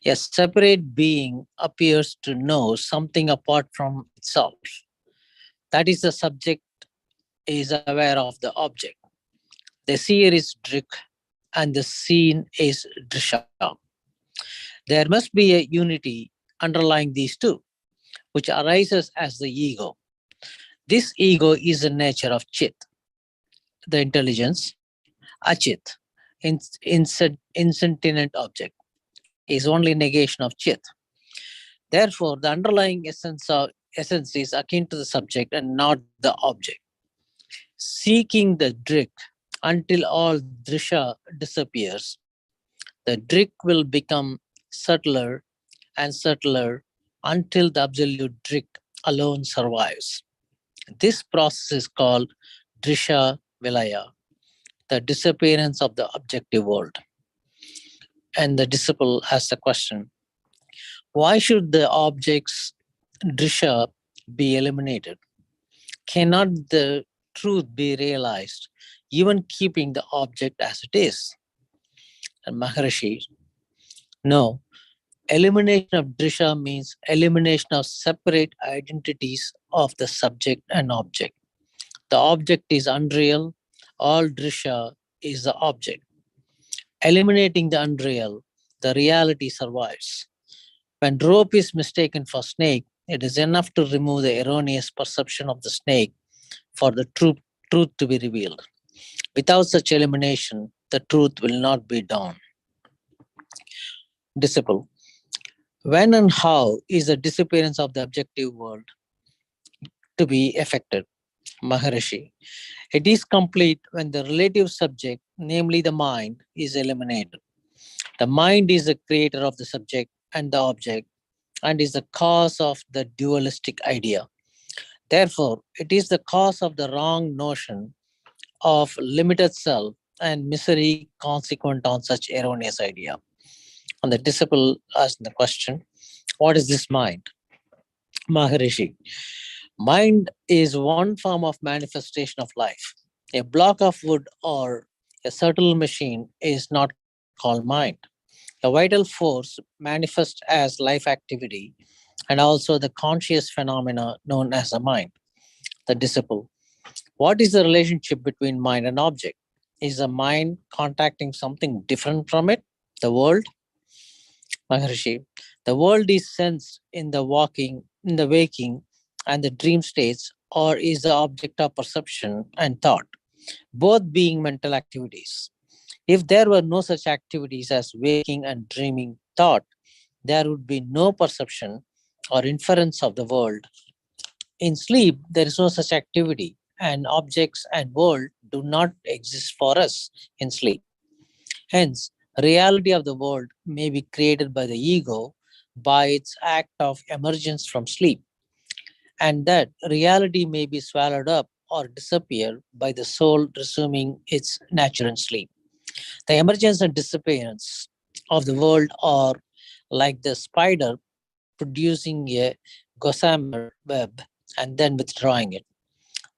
A separate being appears to know something apart from itself. That is, the subject is aware of the object. The seer is Drik and the seen is Drisha. There must be a unity underlying these two, which arises as the ego. This ego is the nature of Chit, the intelligence. Achit, insentient object, is only negation of Chit. Therefore, the underlying essence is akin to the subject and not the object. Seeking the Drik until all Drisha disappears, the Drik will become subtler and subtler until the absolute Drik alone survives. This process is called Drisha Vilaya, the disappearance of the objective world. And the disciple asks the question, why should the object's Drisha be eliminated? Cannot the truth be realized, even keeping the object as it is? And Maharishi, no. Elimination of Drisha means elimination of separate identities of the subject and object. The object is unreal, all Drisha is the object. Eliminating the unreal, the reality survives. When rope is mistaken for snake, it is enough to remove the erroneous perception of the snake for the truth to be revealed. Without such elimination, the truth will not be dawned. Disciple. When and how is the disappearance of the objective world to be effected? Maharishi. It is complete when the relative subject, namely the mind, is eliminated. The mind is the creator of the subject and the object and is the cause of the dualistic idea. Therefore, it is the cause of the wrong notion of limited self and misery consequent on such erroneous idea. And the disciple asked the question, what is this mind? Maharishi, mind is one form of manifestation of life. A block of wood or a subtle machine is not called mind. A vital force manifests as life activity and also the conscious phenomena known as the mind. The disciple, what is the relationship between mind and object? Is the mind contacting something different from it? The world? Maharishi, the world is sensed in the waking and the dream states, or is the object of perception and thought, both being mental activities. If there were no such activities as waking and dreaming thought, there would be no perception or inference of the world. In sleep, there is no such activity, and objects and world do not exist for us in sleep. Hence, reality of the world may be created by the ego by its act of emergence from sleep, and that reality may be swallowed up or disappear by the soul resuming its natural sleep. The emergence and disappearance of the world are like the spider producing a gossamer web and then withdrawing it.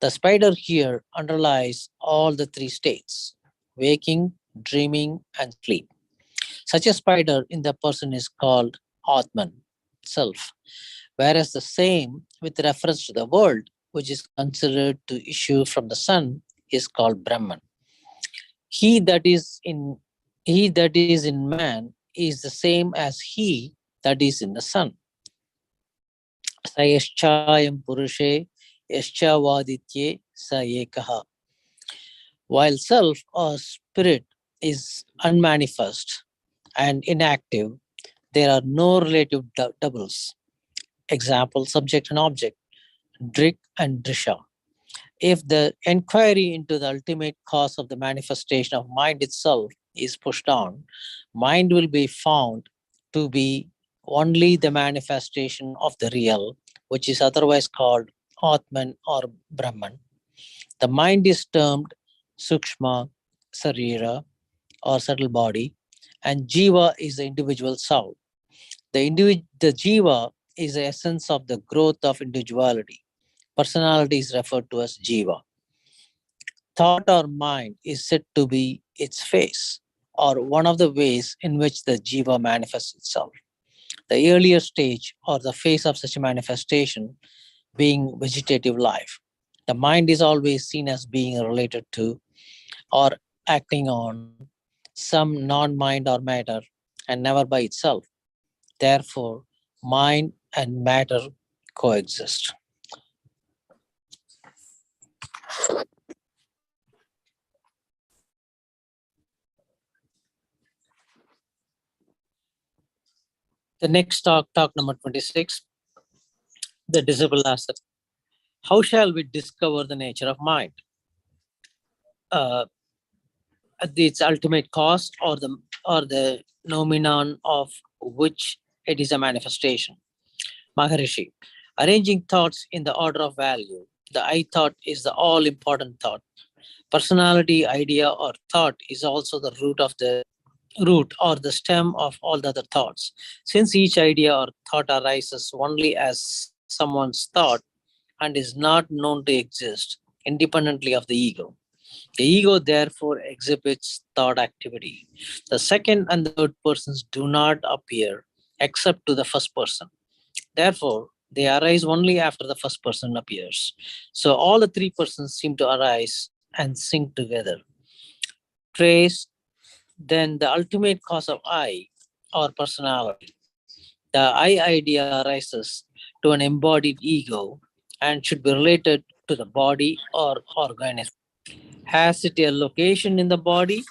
The spider here underlies all the three states waking, dreaming, and sleep. Such a spider in the person is called Atman, self, whereas the same with reference to the world, which is considered to issue from the sun, is called Brahman. He that is in he that is in man is the same as he that is in the sun. Sa yaschayam purushe yaschavaditye sa ekaha. While self or spirit is unmanifest and inactive, there are no relative doubles. Example, subject and object, Drik and Drisha. If the inquiry into the ultimate cause of the manifestation of mind itself is pushed on, mind will be found to be only the manifestation of the real, which is otherwise called Atman or Brahman. The mind is termed Sukshma, Sarira, or subtle body, and Jiva is the individual soul. The Jiva is the essence of the growth of individuality. Personality is referred to as Jiva. Thought or mind is said to be its face, or one of the ways in which the Jiva manifests itself. The earlier stage or the phase of such a manifestation being vegetative life. The mind is always seen as being related to or acting on some non mind or matter and never by itself. Therefore, mind and matter coexist. The next talk number 26, the disciple asks, how shall we discover the nature of mind? Uh, at its ultimate cost or the nomenon of which it is a manifestation. Maharishi, arranging thoughts in the order of value. The I thought is the all important thought. Personality, idea, or thought is also the root or the stem of all the other thoughts. Since each idea or thought arises only as someone's thought and is not known to exist independently of the ego. The ego therefore exhibits thought activity. The second and the third persons do not appear except to the first person. Therefore, they arise only after the first person appears. So all the three persons seem to arise and sync together. Trace then the ultimate cause of I or personality. The I idea arises to an embodied ego and should be related to the body or organism. Has it a location in the body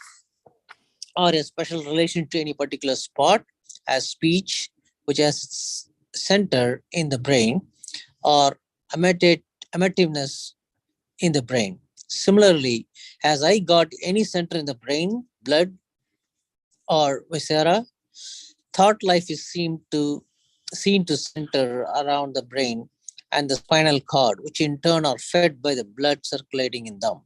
or a special relation to any particular spot, as speech, which has its center in the brain, or amativeness in the brain? Similarly, has I got any center in the brain, blood, or viscera? Thought life is seen to center around the brain and the spinal cord, which in turn are fed by the blood circulating in them,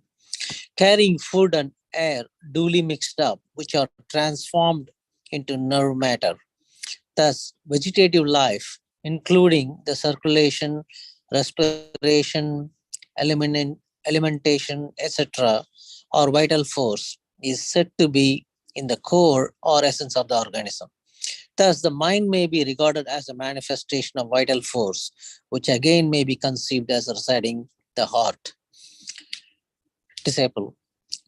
carrying food and air duly mixed up, which are transformed into nerve matter. Thus, vegetative life, including the circulation, respiration, alimentation, etc., or vital force, is said to be in the core or essence of the organism. Thus, the mind may be regarded as a manifestation of vital force, which again may be conceived as residing the heart. Disciple.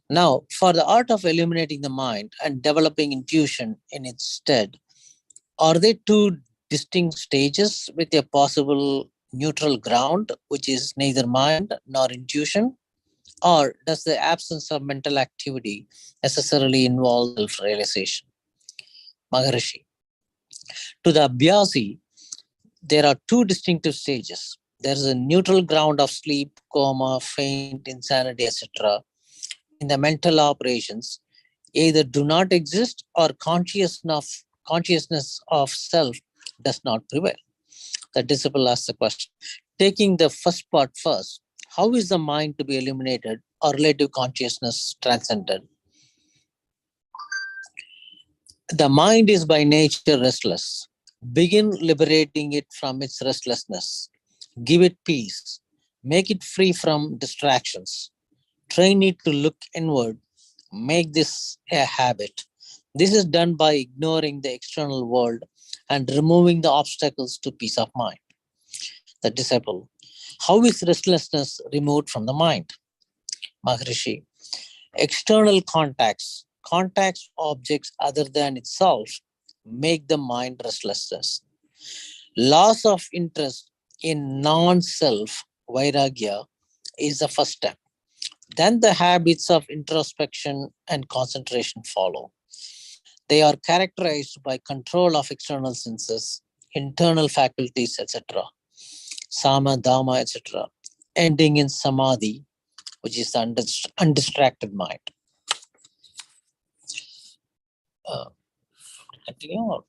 Now, for the art of illuminating the mind and developing intuition in its stead, are they two distinct stages with a possible neutral ground, which is neither mind nor intuition? Or does the absence of mental activity necessarily involve self realization? Maharishi. To the Abhyasi, there are two distinctive stages. There is a neutral ground of sleep, coma, faint, insanity, etc. In the mental operations, either do not exist or consciousness of self does not prevail. The disciple asks the question. Taking the first part first, how is the mind to be eliminated or relative consciousness transcended? The mind is by nature restless. Begin liberating it from its restlessness. Give it peace. Make it free from distractions. Train it to look inward. Make this a habit. This is done by ignoring the external world and removing the obstacles to peace of mind. The disciple. How is restlessness removed from the mind? Maharishi. External contacts objects other than itself, make the mind restless. Loss of interest in non-self, vairagya, is the first step. Then the habits of introspection and concentration follow. They are characterized by control of external senses, internal faculties, etc. Sama, Dhamma, etc. Ending in Samadhi, which is the undistracted mind. Continue or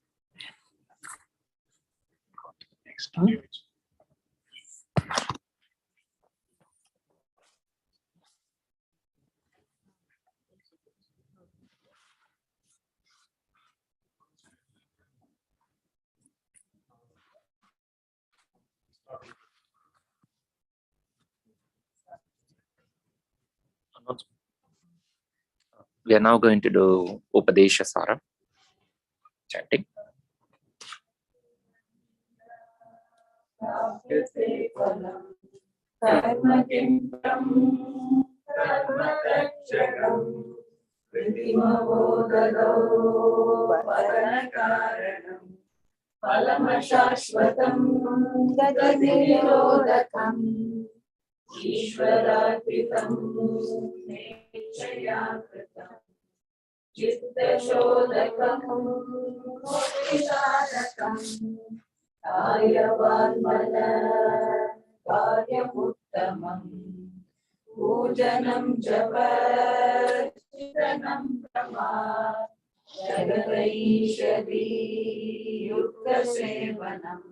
next one? We are now going to do Upadesha Sara chanting. कर्म किं कर्म तक्षकम् कृतिमवोददौ वदनकारणम् फलमशाश्वतम् गतिनिरोधकम् ईश्वरार्पितम् नेच्छया कृतम् चित्तशोधकम् मुक्तिसाधकम् कार्यवान्मन कार्यमुत्तमम् पूजनं जप चिन्तनं ब्रह्मा जगदीश्वरी युक्तसेवनम्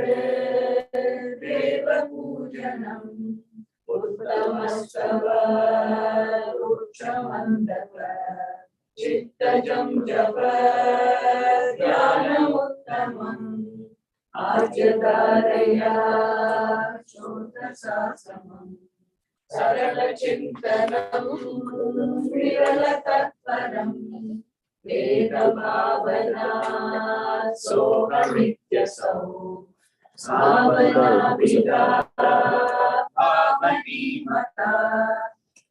अष्टमूर्तिदेव पूजनम् उत्तमस्तव उच्चमन्दक चित्तजं जप ध्यानमुत्तमम् आर्यधारया श्रोतसासमम् सरलचिन्तनं विरलतत्परम् वेदभावना सोहमित्यसौ भावनाभिधा भावनीमता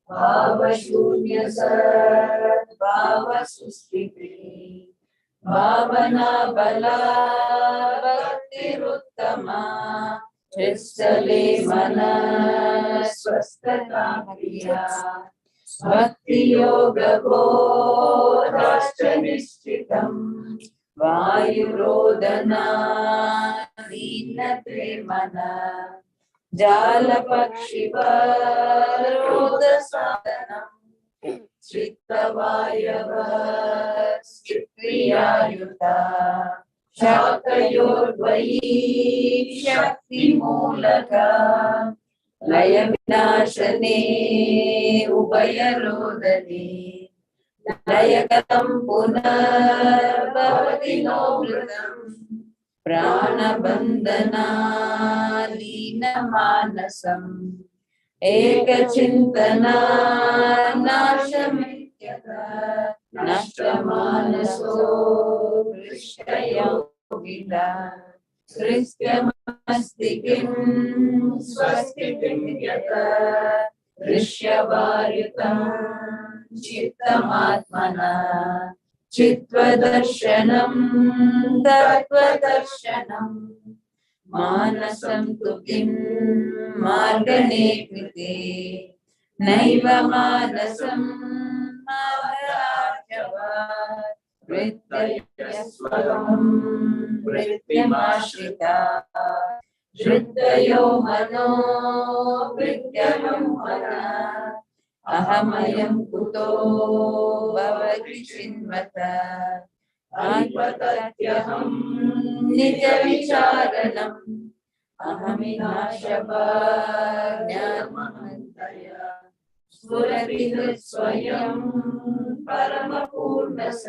भावशून्य सद्भावसुस्थिति भावना बला भक्तिरुत्तमा चित्तले मन स्वस्थता क्रिया भक्ति योग बोधाश्च निश्चितम् वायुरोदना दीनते मन जालपक्षिवरोध साधनम् चित्तवायव क्रियायुता शाकयोर्द्वयी शक्तिमूलका लय विनाशने उभयरोदने लयकतं पुनर्भवति नो मृतम् प्राणबन्धनालीनमानसम् एकचिन्तना नाशमित्यथा नष्टमानसो दृष्टयोगिना कृत्यमस्ति किं स्वस्तिकिं यथा दृश्यवारितं चित्तमात्मना चित्वदर्शनं तत्त्वदर्शनम् मानसं तु किं मार्गणे कृते नैव मानसं मार्गार्जवात् वृत्तयस्वं वृत्तिमाश्रिता श्रुतयो मनो वृत्त्यहं मनः अहमयं कुतो भवति चिन्मता आत्मतत्त्वहं निजविचारणम् अहमिनाशभाज्ञानमन्तया स्फुरति स्वयं परमपूर्णस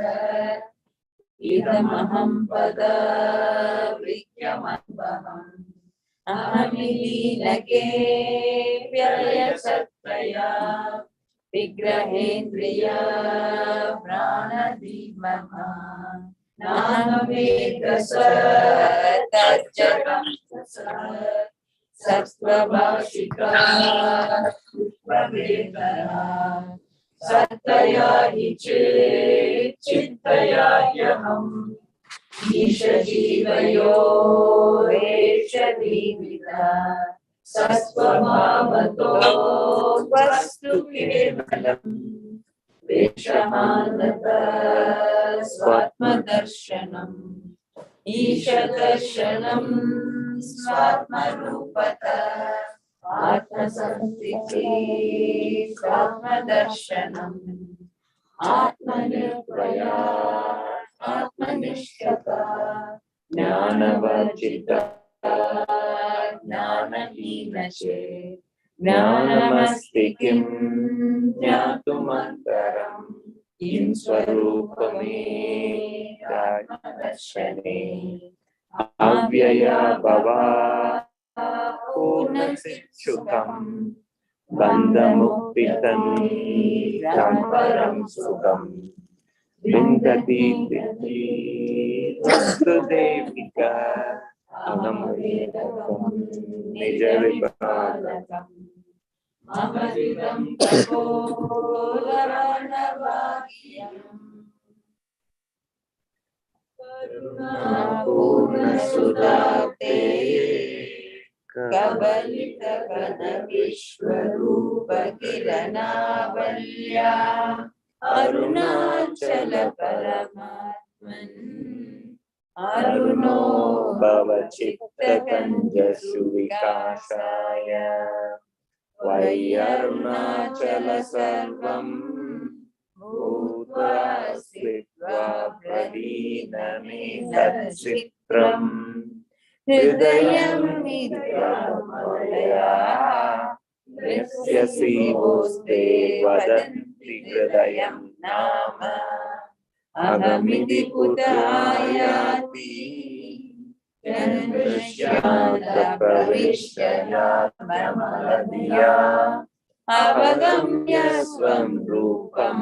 इदमहं पदविज्ञमन्वहम् अहमिलीनके व्ययसत्तया विग्रहेन्द्रिया प्राणधीमः नाहमेतसर्जगं सत्त्वभाषिका सुप्रवेदना सत्तया हि चेत् चिन्तया ह्यहम् ईशजीवयो एषदीविता सत्त्वभावतो वस्तु केवलम् वेषमानता स्वात्मदर्शनम् ईशदर्शनं स्वात्मरूपता आत्मसंस्थितिः स्वात्मदर्शनम् आत्मनिर्भया आत्मनिष्ठता ज्ञानवर्जिता ज्ञानहीनचे ज्ञानमस्ति किं ज्ञातुमन्तरम् किं स्वरूपमे आत्मदर्शने अव्यया भवा पूर्णसिद्धसुखम् बन्धमुक्तितं परं सुखम् विन्दति वस्तुदेविका Samadvedakam Nijaripalakam Mahadidam Tapodavanavakyam Karuna Sudate Kabalita Kana Vishwarupa Kiranavalya Arunachala Paramatman Aruno Bhavachitta Kanjasu Vikashaya Vayarunachala Sarvam Bhutva Sritva Pradiname Tatchitram Hridayam Nidyamalaya Nrisyasi Voste Vadanti Hridayam Nama Agamidi Putayati Janmashyata Pravishya Mamadya Avagamya Swam Rupam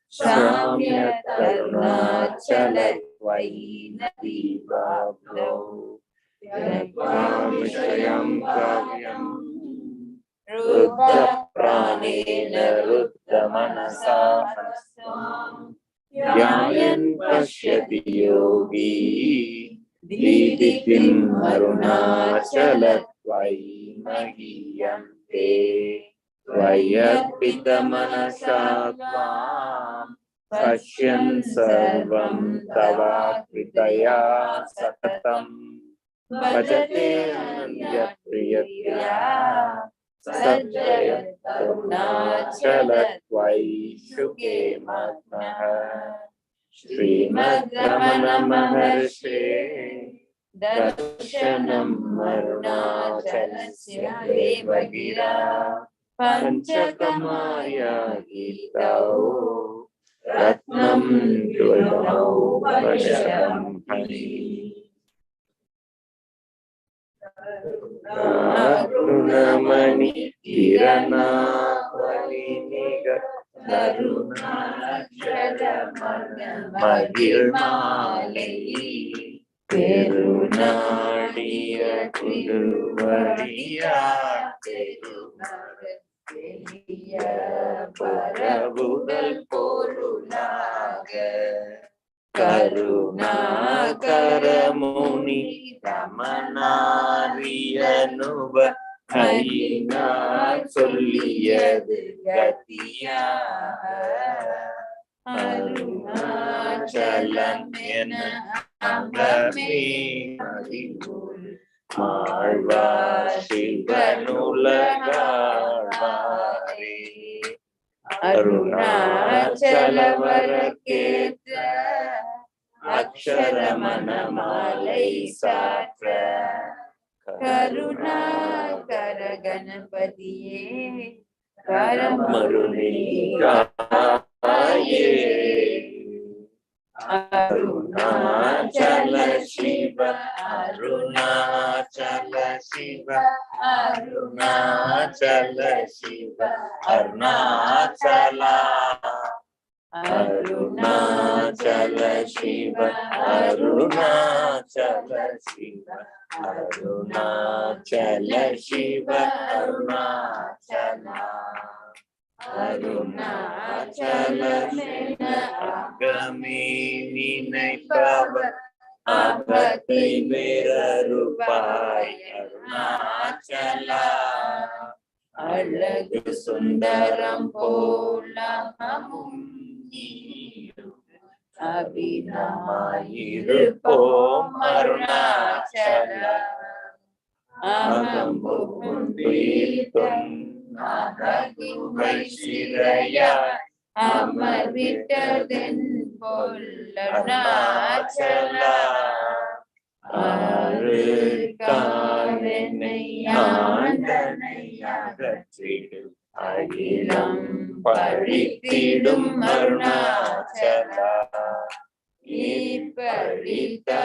Shamya Tarunachala Vainati Bhavlo Yagvamishayam Kavyam Ruddha Pranena Ruddha Manasa Hastam Yayan Pashyati Yogi Diditim Arunachalat Vaimahiyante Vayarpita Manasatvam Pashyan Sarvam Tava Kritaya Satatam Bhajate Anandya Priyatya Sadjayat Arunachalat Vaishuke Matmaha Srimad Ramana Maharshi Darshanam Arunachalasya Devagira Panchakamaya Gitao Ratnam Dvadau Vasham Hari Karunamani Kirana Valiniga Karunachala Magirmalai Perunadiya Kuduvadiya Perunadiya Parabudal Porulaga Karunakaramuni Ramanariyanuva Hayina Solliyadu Gatiya Arunachalam Ena Angami Adivul Marva Shivanulagarvari Arunachalavaraketa Aksharamanamalai Satra Karuna Karaganapatiye Karamarunika Arunachala Shiva Arunachala Shiva Arunachala Shiva Arunachala Arunachala Shiva Arunachala Shiva Arunachala Shiva Arunachala Arunachala Mena Agami Ninai Bhava Abhati Vera Rupai Arunachala Alagu Sundaram Polamamum Abhinamayiruppom Arunachala Agambukunduitun Ahaguhaisiraya Amarvitaden Pollarunachala Arukarenayandanayagathidu Agilam Paritidum Arunachala Iparita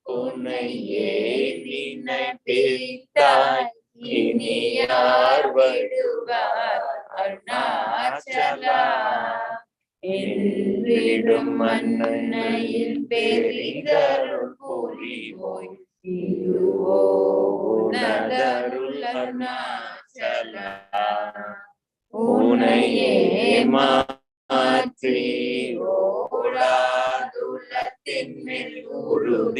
Punaye Vinapita Iniyar Vaduvar Arunachala Invidum Mannayil Peridar Purivoy இதுவோ உனதருள் அருணாச்சல. உனையே மாற்றி ஓடாதுலத்தின் மேல் உறுதியாயிருப்பாய்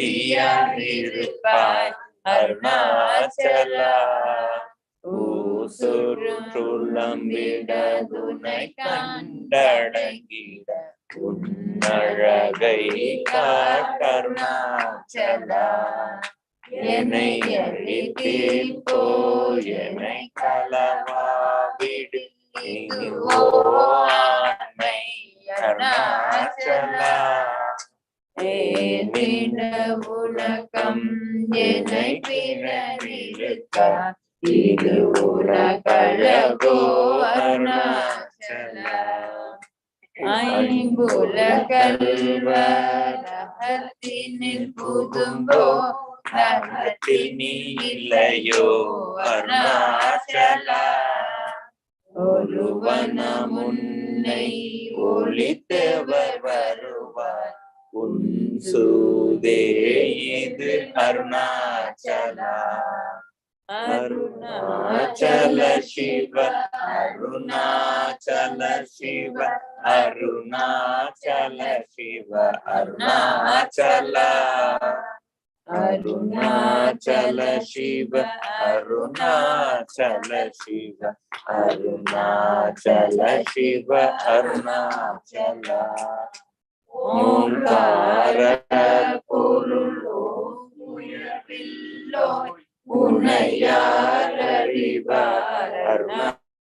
அருணாச்சலா. ஊசுற்றுள்ளம்பிடதுனை கண்டடங்கிட உன்னழகை காட்டருணாச்சலா. என்னை அழித்தீர்ப்போ என்னை களவாவிடு இதுவோ ஆண்மை அருணாச்சலா. ஏனிட உலகம் என்னை பிறவிருக்க இது உலகளவோ அருணாச்சலா. ஐம்புலகல்வரகத்தினில் புதும்போ நகத்தினி இல்லையோ அருணாச்சலா. ஒருவன முன்னை ஒளித்தவர் வருவார் உன்சூதே இது அருணாச்சலா. அருணாச்சல சிவ அருணாச்சல சிவ அருணாச்சல சிவ அருணாச்சலா. அருணாச்சல சிவ அருணாச்சல சிவ அருணாச்சல சிவ அருணாச்சலா. ஓங்கார பொருளோ உயர்வில்லோய் உன்னையார் அறிவார் அருணாச்சலா.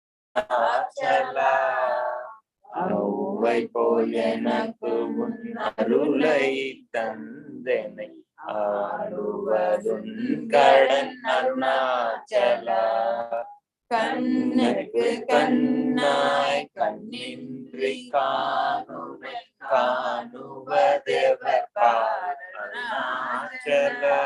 அவ்வை போல் எனக்கு உன் அருளை தந்தனை ஆடுவதுன் கடன் அருணாச்சலா. கண்ணுக்கு கண்ணாய் கண்ணின்றி காணுவை காணுவதெவர் பார் அருணாச்சலா.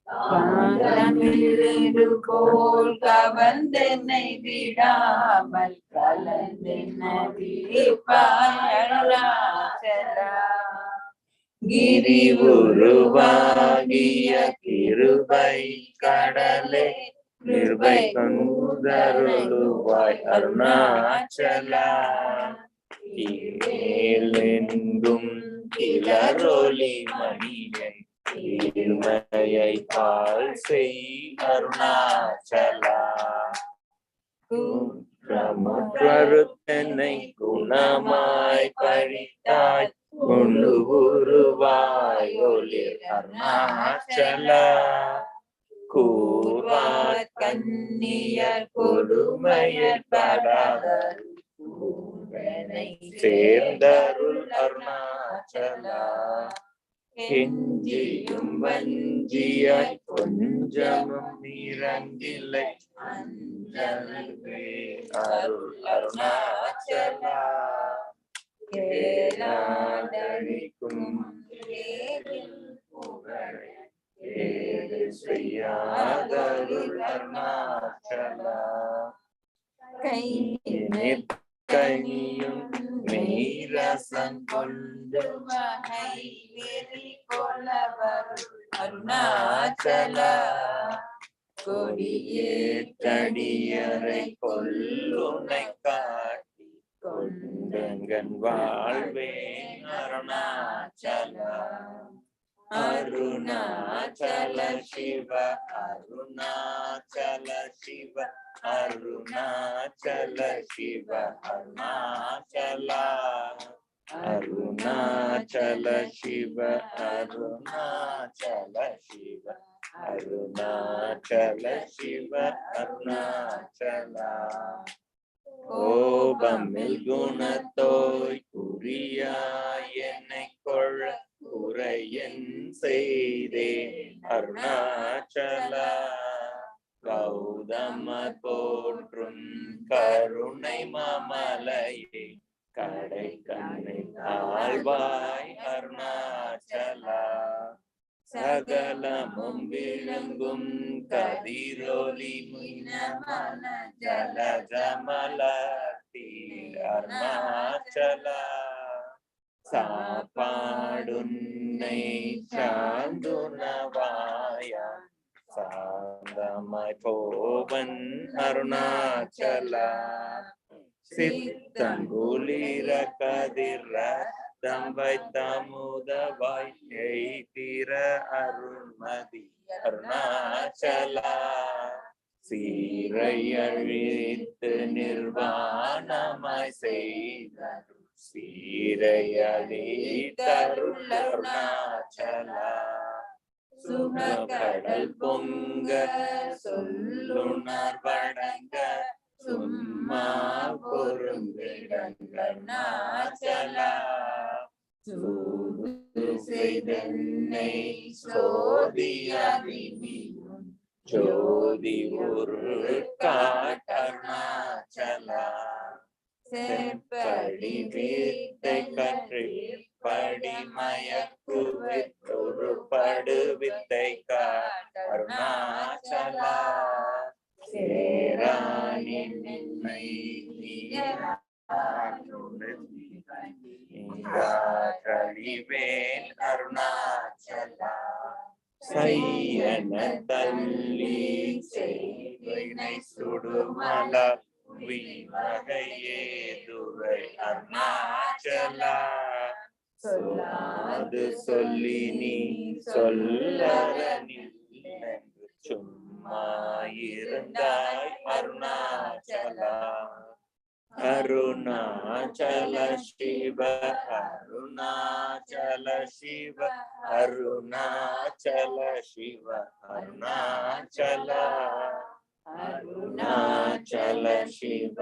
காலமிரு போல் கவர்ந்தென்னை விடாமல் கலந்தென்ன விழிப்பாய் அருணாச்சலா. கிரி உருவாகிய கிருபை கடலே நிர்பை கொண்டருளுவாய் அருணாச்சலா. கீழெங்கும் கிளரொலி மணியை கீழ்மையை பால் செய் அருணாச்சலா. குற்றமுற்றறுத்தனை குணமாய் பழித்தாய் கொண்டு உருவாய் ஒளிர் அருணாச்சலா. கூர்வார் கன்னியர் கொடுமையர் படாதர் சேர்ந்தருள் அருணாச்சலா. கெஞ்சியும் வஞ்சியாய் கொஞ்சமும் இறங்கில்லை அஞ்சல்வே அருள் அருணாச்சலா. கேளாதழிக்கும் புகழை கேடு செய்யாதருள் அருணாச்சலா. கையும் மெய்ரசம் கொண்டு வகை வெறி கொளவர் அருணாச்சலா. கொடியேற்றடியரை கொல்லுனை காட்டி கொண்டங்கன் வாழ்வே அருணாச்சலா. அருணாச்சல சிவ அருணாச்சல சிவ அருணாச்சல சிவ அருணாச்சலா. அருணாச்சல சிவ அருணாச்சல சிவ அருணாச்சல சிவ அருணாச்சலா. கோபமில் குணத்தோய் குறியாய் என்னை கொள்ள உரையன் செய்தேன் அருணாச்சலா. கௌதமர் போற்றும் கருணை மாமலையே கடை கண்ணை ஆழ்வாய் அருணாச்சலா. சகலமும் விளங்கும் கதிரொலி மீனமன ஜலஜமலத்தீர் அருணாச்சலா. சாப்பாடுன்னை சாந்துணவாய் போவன் அருணாச்சலா. சித்தங்குளிர கதிர தம்பைத்தமுதவாய் எய்திர அருள்மதி அருணாச்சலா. சீரையழித்து நிர்வாணமாய் செய்த சீரையழித்தருள் அருணாச்சலா. சுகக்கடல் பொங்க சொல்லுணர் வழங்க சும்மா பொருந்திடங்கருணாச்சலா. சூது செய்தென்னை சோதியறிவியும் ஜோதி ஒரு காட்டருணாச்சலா. செப்படி வித்தை கற்றி படிமயக்குவித்தொரு படு வித்தை காட்டருணாச்சலா. சேராணி நின்னை கழிவேன் அருணாச்சலா. சையன தள்ளி செய்வினை சுடுமலா வகையே துரை அருணாச்சலா. சொல்லாது சொல்லி நீ சொல்லறனில் சும்மா இருந்தாய் அருணாச்சலா. அருணாச்சல சிவ அருணாச்சல சிவ அருணாச்சல சிவ அருணாச்சலா. அருணாச்சல சிவ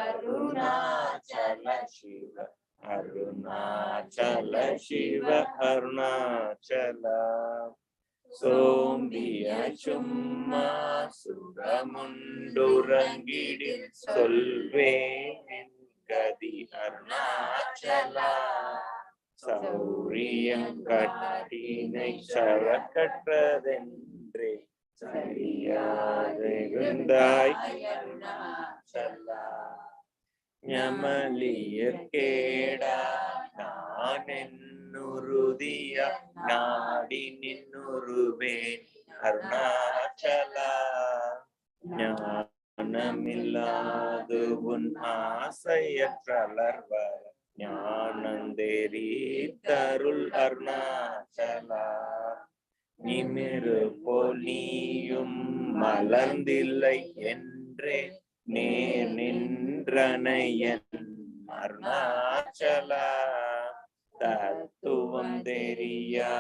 அருணாச்சல சிவ அருணாச்சல சிவ அருணாச்சலா. சோம்பிய சும்மா சுகமுண்டுறங்கிடி சொல்வேன் கதி அருணாச்சலா. சௌரியம் கட்டினை சரக்கற்றதென்றே சரியாயிருந்தாய் அருணாச்சலா. ஞமலியர் கேடா நான் என்னுருதிய நாடி நின்னுருவேன் அருணாச்சலா. ஞானமில்லாது உன் ஆசையற்றலர்வர ஞானந்தேரி தருள் அருணாச்சலா. நிமிரு பொலியும் மலர்ந்தில்லை என்றே நேர் நின்றனையன் அருணாச்சலா. தத்துவம் தெரியா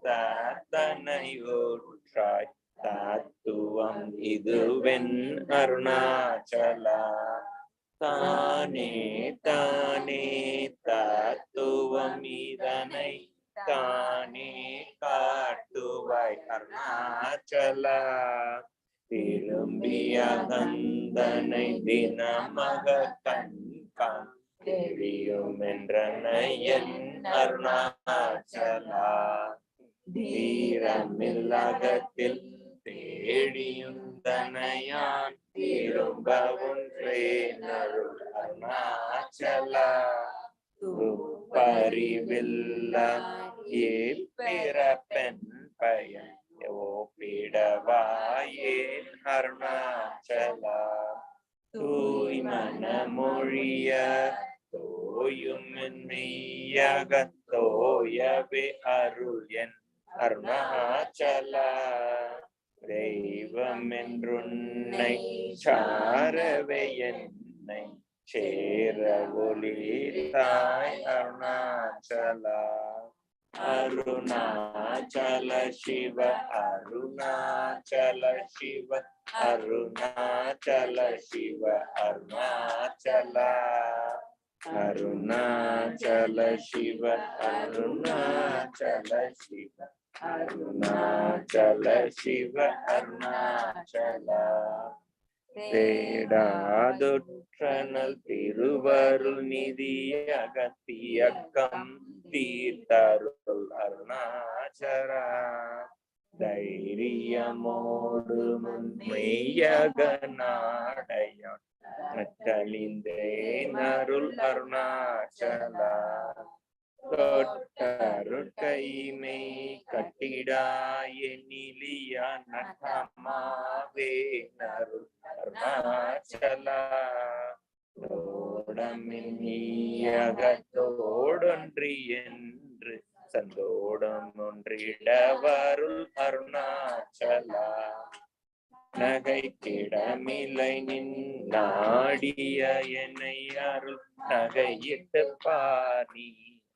தத்தனை ஒற்றாய் தத்துவம் இதுவென் அருணாச்சலா. தானே தானே தத்துவம் இதனை தானே காட்டுவாய் அருணாச்சலா. திரும்பிய கந்தனை தினமக கண்கான் தெரியும் என்றனையன் அருணாச்சலா. தீரமில்லகத்தில் தேடியுந்தனையான் திரும்ப ஒன்றேன் அருள் அருணாச்சலா. துப்பறிவில்ல ஏப்பிறப்பெண் பயன் ஓப்பிடவாயேன் அருணாச்சலா. தூய் மனமொழிய தோயும் மெய்யகத்தோயவே அருள் என் அருணாச்சலா. தெய்வம் என்றுன்னை சாரவே என்னை சேர ஒளித்தாய் அருணாச்சலா. அருணாச்சல சிவ அருணாச்சல சிவ அருணாச்சல சிவ அருணாச்சலா. அருணாச்சல சிவ அருணாச்சல சிவ அருணாச்சல சிவ அருணாச்சலா. தேடாதொற்றனல் திருவருள் நிதியகத்தியக்கம் தீர்த்தருள் அருணாச்சலா. தைரியமோடு முன்மையக நாடையான் நட்டழிந்தேன் அருள் அருணாச்சலா. தொட்டருட்கைமை கட்டிடாய நிலிய நட்டமாவே நருள் அருணாச்சலா தோடமின்னியகத்தோடொன்றி என்று சந்தோடம் ஒன்றிடவருள் அருணாச்சலா நகை கிடமில்லை நின் நாடிய என்னை அருள் நகையிட்டு பாரி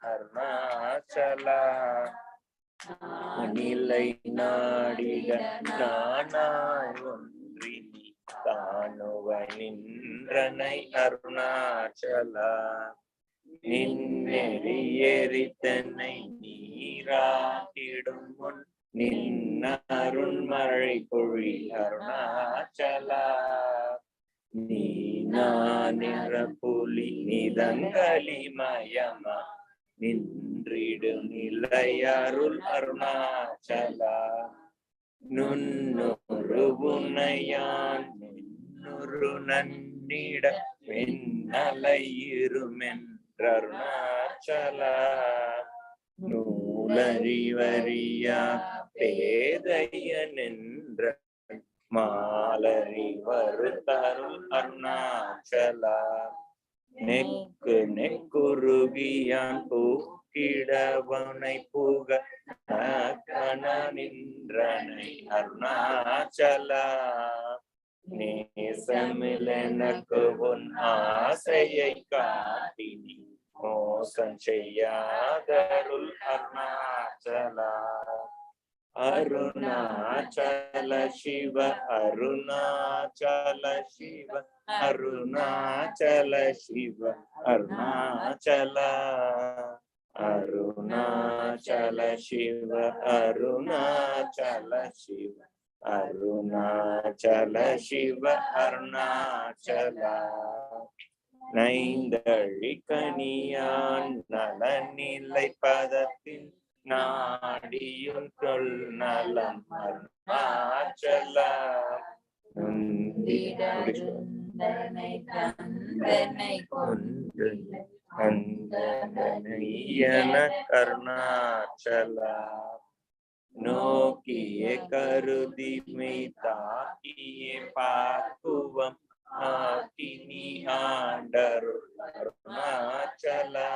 அருணாச்சலா நிலை நாடிட நானாய் ஒன்றி தானுவை நின்றனை அருணாச்சலா நின்னெறி தன்னை நீராட்டிடும் முன் நின்னருண்மழை பொழி அருணாச்சலா நீ நான் என்ற புலி நிதங்களி மயமா நின்றிடு நிலையருள் அருணாச்சலா நுண்ணுரு உன்னையான் நின்னுரு நன்னிட வெண்ணலையிருமென்றருணாச்சலா நூலறிவறியா பேதையனென்ற மாலறி வருத்தருள் அருணாச்சலா நெக்கு நெக்குருகியான் பூக்கிடவனை புக கண நின்றனை அருணாச்சலா நேசமிலெனக்கு உன் ஆசையை காட்டினி மோசம் செய்யாதருள் அருணாச்சலா அருணாச்சல சிவ அருணாச்சல சிவ அருணாச்சல சிவ அருணாச்சலா அருணாச்சல சிவ அருணாச்சல சிவ அருணாச்சல சிவ அருணாச்சலா நைந்தழி கனியான் நலநிலை பதத்தின் நாடியும் சொல் நலம் அருணாச்சலா கருணாச்சலா நோக்கிய கருதி மெய்தாக்கிய பார்க்குவம் ஆக்கினி ஆண்டருள் அருணாச்சலா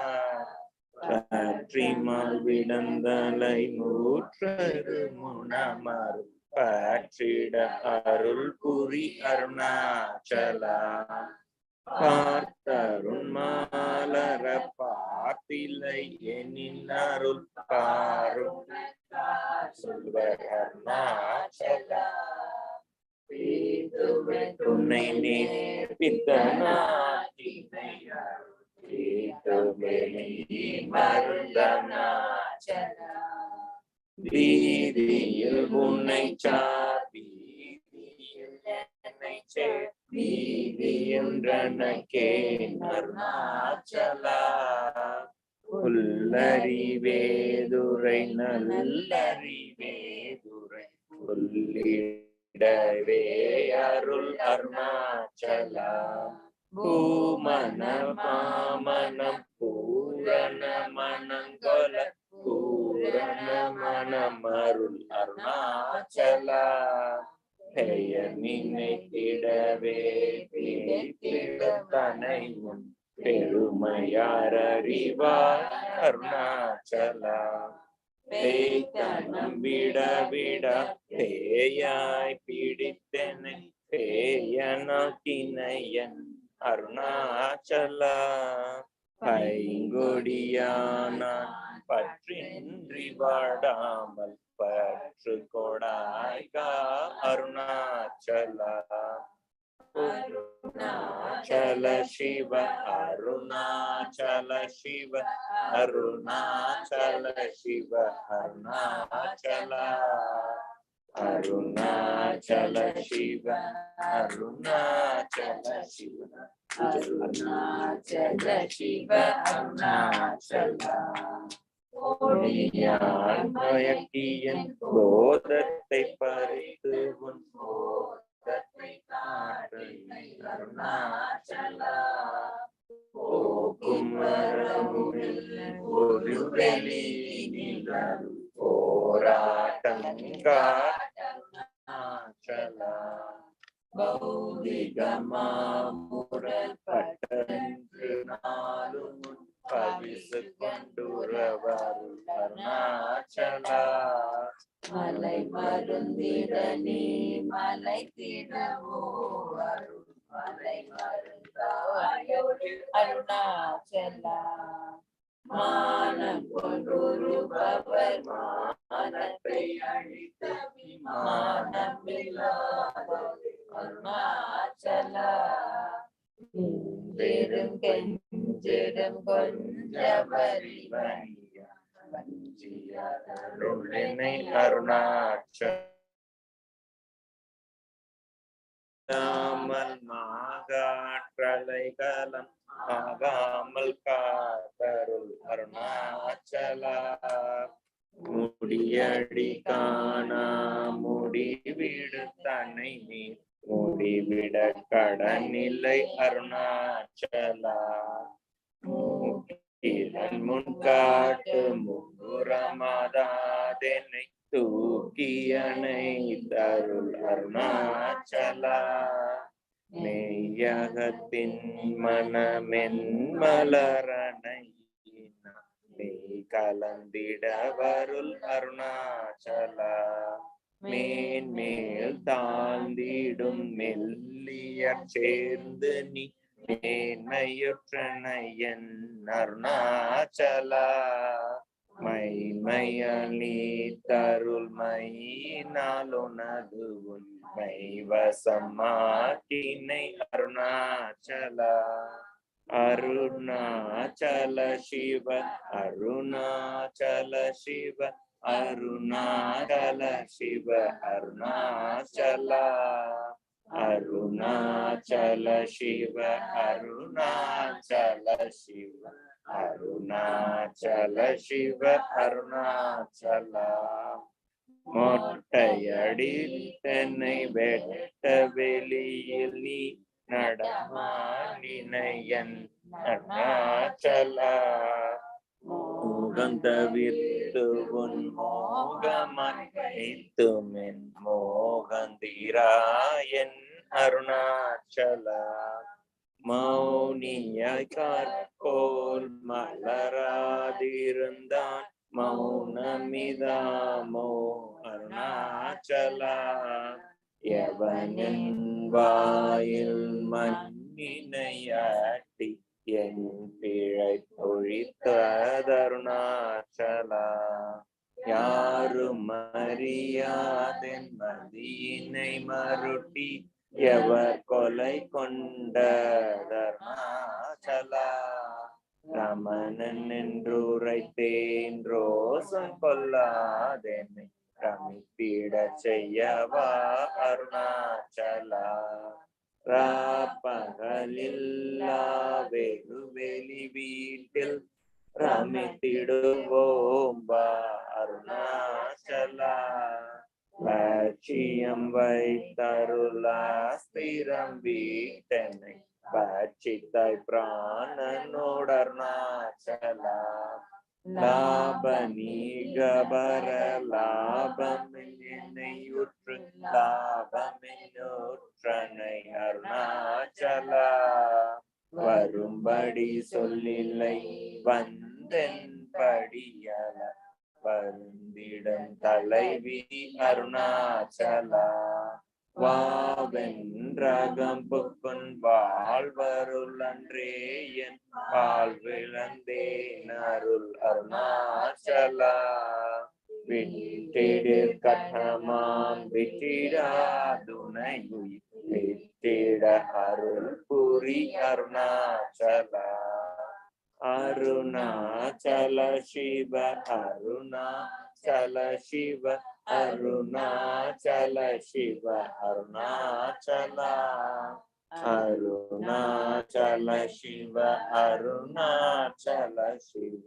பற்றிமால் விடந்தலை மூற்றரு முனமரு பற்றிட அருள் புரி அருணாச்சலா பார்த்தருண் மாலர பார்த்தில்லை எனின் அருள் பாரும் அருணாச்சலா துணை நேர்பித்த நாட்டினை மருந்தனாச்சலா வீதியில் உன்னை சாபீதியில் என்னை சேர் வீதி என்றனக்கே அருணாச்சலா புல்லறிவேதுரை நல்லறிவேதுரை புல்லிடவே அருள் அருணாச்சலா பூமன மாமனம் பூரண மனங்கொல பூரண மனமருள் அருணாச்சலா பெயர் நினைத்திடவே பிடித்திட தனை உன் பெருமையார் அறிவார் அருணாச்சலா பேய்த்தனம் விட விட பேயாய் பிடித்தனை பேயனாக்கினையன் அருணாச்சலா பைங்கொடியானான் பற்றின்றி வாடாமல் பற்று கொடாய்கா அருணாச்சலா அருணாச்சல சிவ அருணாச்சல சிவ அருணாச்சல சிவ அருணாச்சலா அருணாச்சல சிவ அருணாச்சல சிவ அருணாச்சல சிவ அருணாச்சலா ஒளியான் மயக்கியன் போதத்தை பறித்து உன் போதத்தை காட்டை அருணாச்சலா போக்கும் வரமுடில் ஒரு வெளியினில் போராட்டங்காட்டருணாச்சலா பௌதிகமாமுடல் பட்டன்று நாளும் பவிசு கொண்டுறவருள் அருணாச்சலா மலை மருந்திட நீ மலை திடவோ அருள் மலை மருந்தாயோடு அருணாச்சலா மானம் கொண்டுருபவர் மானத்தை அழித்த விமானமில்லாதவர் அருணாச்சலா பெரும் கெஞ்சிடும் கொஞ்சபரி வஞ்சியருளினை அருணாச்சலாமல் மாகாற்றலைகலம் ஆகாமல் காத்தருள் அருணாச்சலா முடியடி காணா முடிவிடு தன்னை நீர் முடிவிட கடனில்லை அருணாச்சலா மூக்கிலன் முன்காட்டு முகுரமாதாதென்னை தூக்கியனை தருள் அருணாச்சலா மெய்யகத்தின் மனமென் மலரணை மெய் கலந்திட வருள் அருணாச்சலா மேன்மேல் தாழ்ந்திடும் மெல்லியற் சேர்ந்து நீ மேன்மையுற்றனையன் அருணாச்சலா மைமைய நீ தருள் மையினாலுனது உண்மை வசமாக்கினை அருணாச்சலா அருணாச்சல சிவ அருணாச்சல சிவ அருணாச்சல சிவ அருணாச்சலா அருணாச்சல சிவ அருணாச்சல சிவ அருணாச்சல சிவ அருணாச்சலா மொட்டையடி தென்னை வெட்ட வெளியில் நீ நடமாடினையன் அருணாச்சலா மோகந்தவிர்த்து உன் மோகமனைத்துமென் மோகந்திராயன் அருணாச்சலா மௌனியாய் கார்போல் மலராதிருந்தான் மௌனமிதாமோ அருணாச்சலா எவனின் வாயில் மண்ணினையாட்டி என் பிழை ஒழித்ததருணாச்சலா யாரும் அறியாதென் மதியினை மருட்டி எவர் கொலை கொண்டதருணாச்சலா ரமணன் என்றுரைத்தேன் ரோசம் கொல்லாதென்னை ரமித்திட செய்யவா அருணாச்சலா ராப்பகலில்லா வெகு வெளி வீட்டில் ரமித்திடுவோம் வா அருணாச்சலா லட்சியம் வைத்தருளாஸ்திரம் வீட்டனை பட்சித்தாய் பிராணனோடு அருணாச்சலா லாப நீகபர லாபம் என்னை உற்று லாபமென்னுற்றனை அருணாச்சலா வரும்படி சொல்லில்லை வந்தென் படியல வருந்திடம் தலைவி அருணாச்சலா வாவென்றகம் புக்குன் வாழ்வருள் அன்றே என் வாழ்விழந்தேன் அருள் அருணாச்சலா விட்டிடு கட்டமாம் விட்டிடா துணை விட்டிட அருள் புரி அருணாச்சலா அருணாச்சல சிவ அருணாச்சல சிவ அருணாச்சல சிவ அருணாச்சலா அருணாச்சல சிவ அருணாச்சல சிவ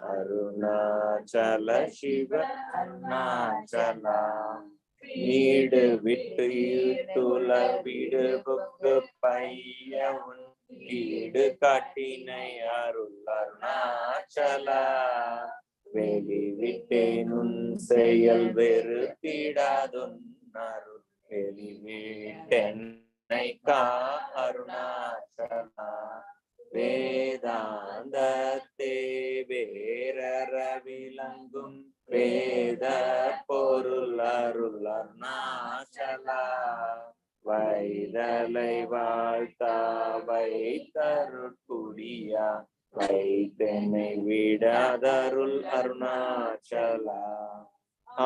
அருணாச்சல சிவ அருணாச்சலா வீடு விட்டு துல வீடு புக்கு பைய உன் வீடு காட்டினை அருள் அருணாச்சலா வெளிவிட்டேனுன் செயல் வெறுப்பிடாதொன்னருள் வெளிவிட்டென்னை கா அருணாச்சலா வேதாந்தத்தே வேரற விளங்கும் வேத பொருள் அருள் அருணாச்சலா வைதலை வாழ்த்தா வைத்தருட்குடியா வைத்தென்னை விடாதருள் அருணாச்சலா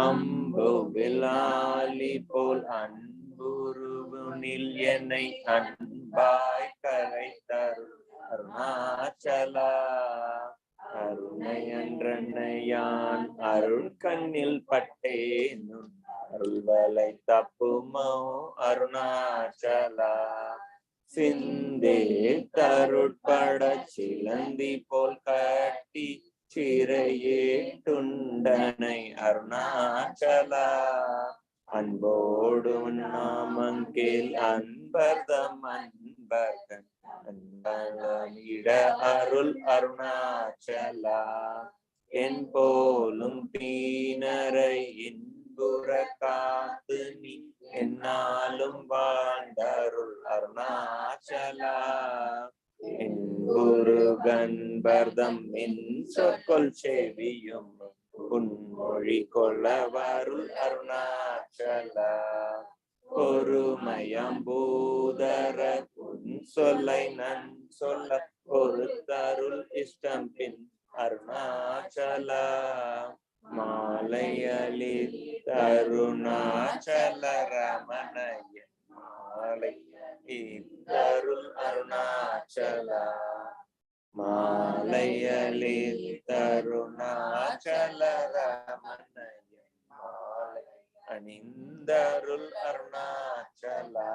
அம்பு விலாலி போல் அன்புருவுனில் என்னை அன்பாய் கரைத்தருள் அருணாச்சலா கருணை அன்றன்னையான் அருள் கண்ணில் பட்டேனும் அருள்வலை தப்புமோ அருணாச்சலா சிந்தே தருட்பட சிலந்தி போல் கட்டி சிறையே துண்டனை அருணாச்சலா அன்போடு நாமங்கேல் அன்பர்தம் அன்பர்தன் அன்பளமிட அருள் அருணாச்சலா என் போலும் தீனரை இன்புற காத்து நீ என்னாலும் வாழ்ந்தருள் அருணாச்சலா என் குரு கன்பர்தம் என் சொற்கொள் செவியும் உன்மொழி கொள்ளவருள் அருணாச்சலா பொறுமையம்பூதர உன் சொல்லை நன் சொல்ல பொறுத்தருள் இஷ்டம் பின் அருணாச்சலா மாலையலி தருணாச்சல ரமணய மாலை இத்தருள் அருணாச்சலா மாலையலி தருணாச்சல ரமணய மாலை அணிந்தருள் அருணாச்சலா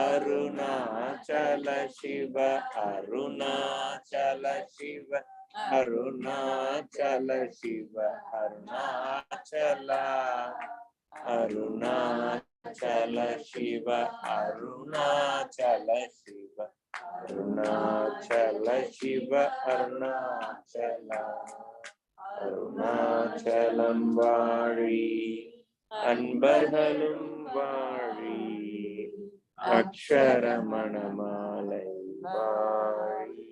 அருணாச்சல சிவ அருணாச்சல சிவ அருணாச்சல சிவ அருணாச்சலா அருணாச்சல சிவ அருணாச்சல சிவ அருணாச்சல சிவ அருணாச்சலா அருணாச்சலம் வாழி அன்பர்களும் வாழி அக்ஷரமணமாலை வாழி.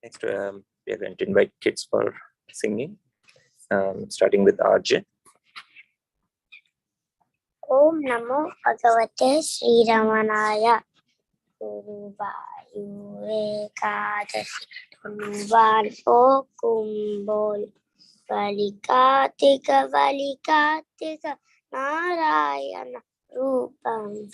Next, we are going to invite kids for singing, starting with Arjun. Om Namo Bhagavate Sri Ramanaya. Guruvayure Kadasi Tunuvan Pokumbol Valikatika Valikatika Narayana Rupam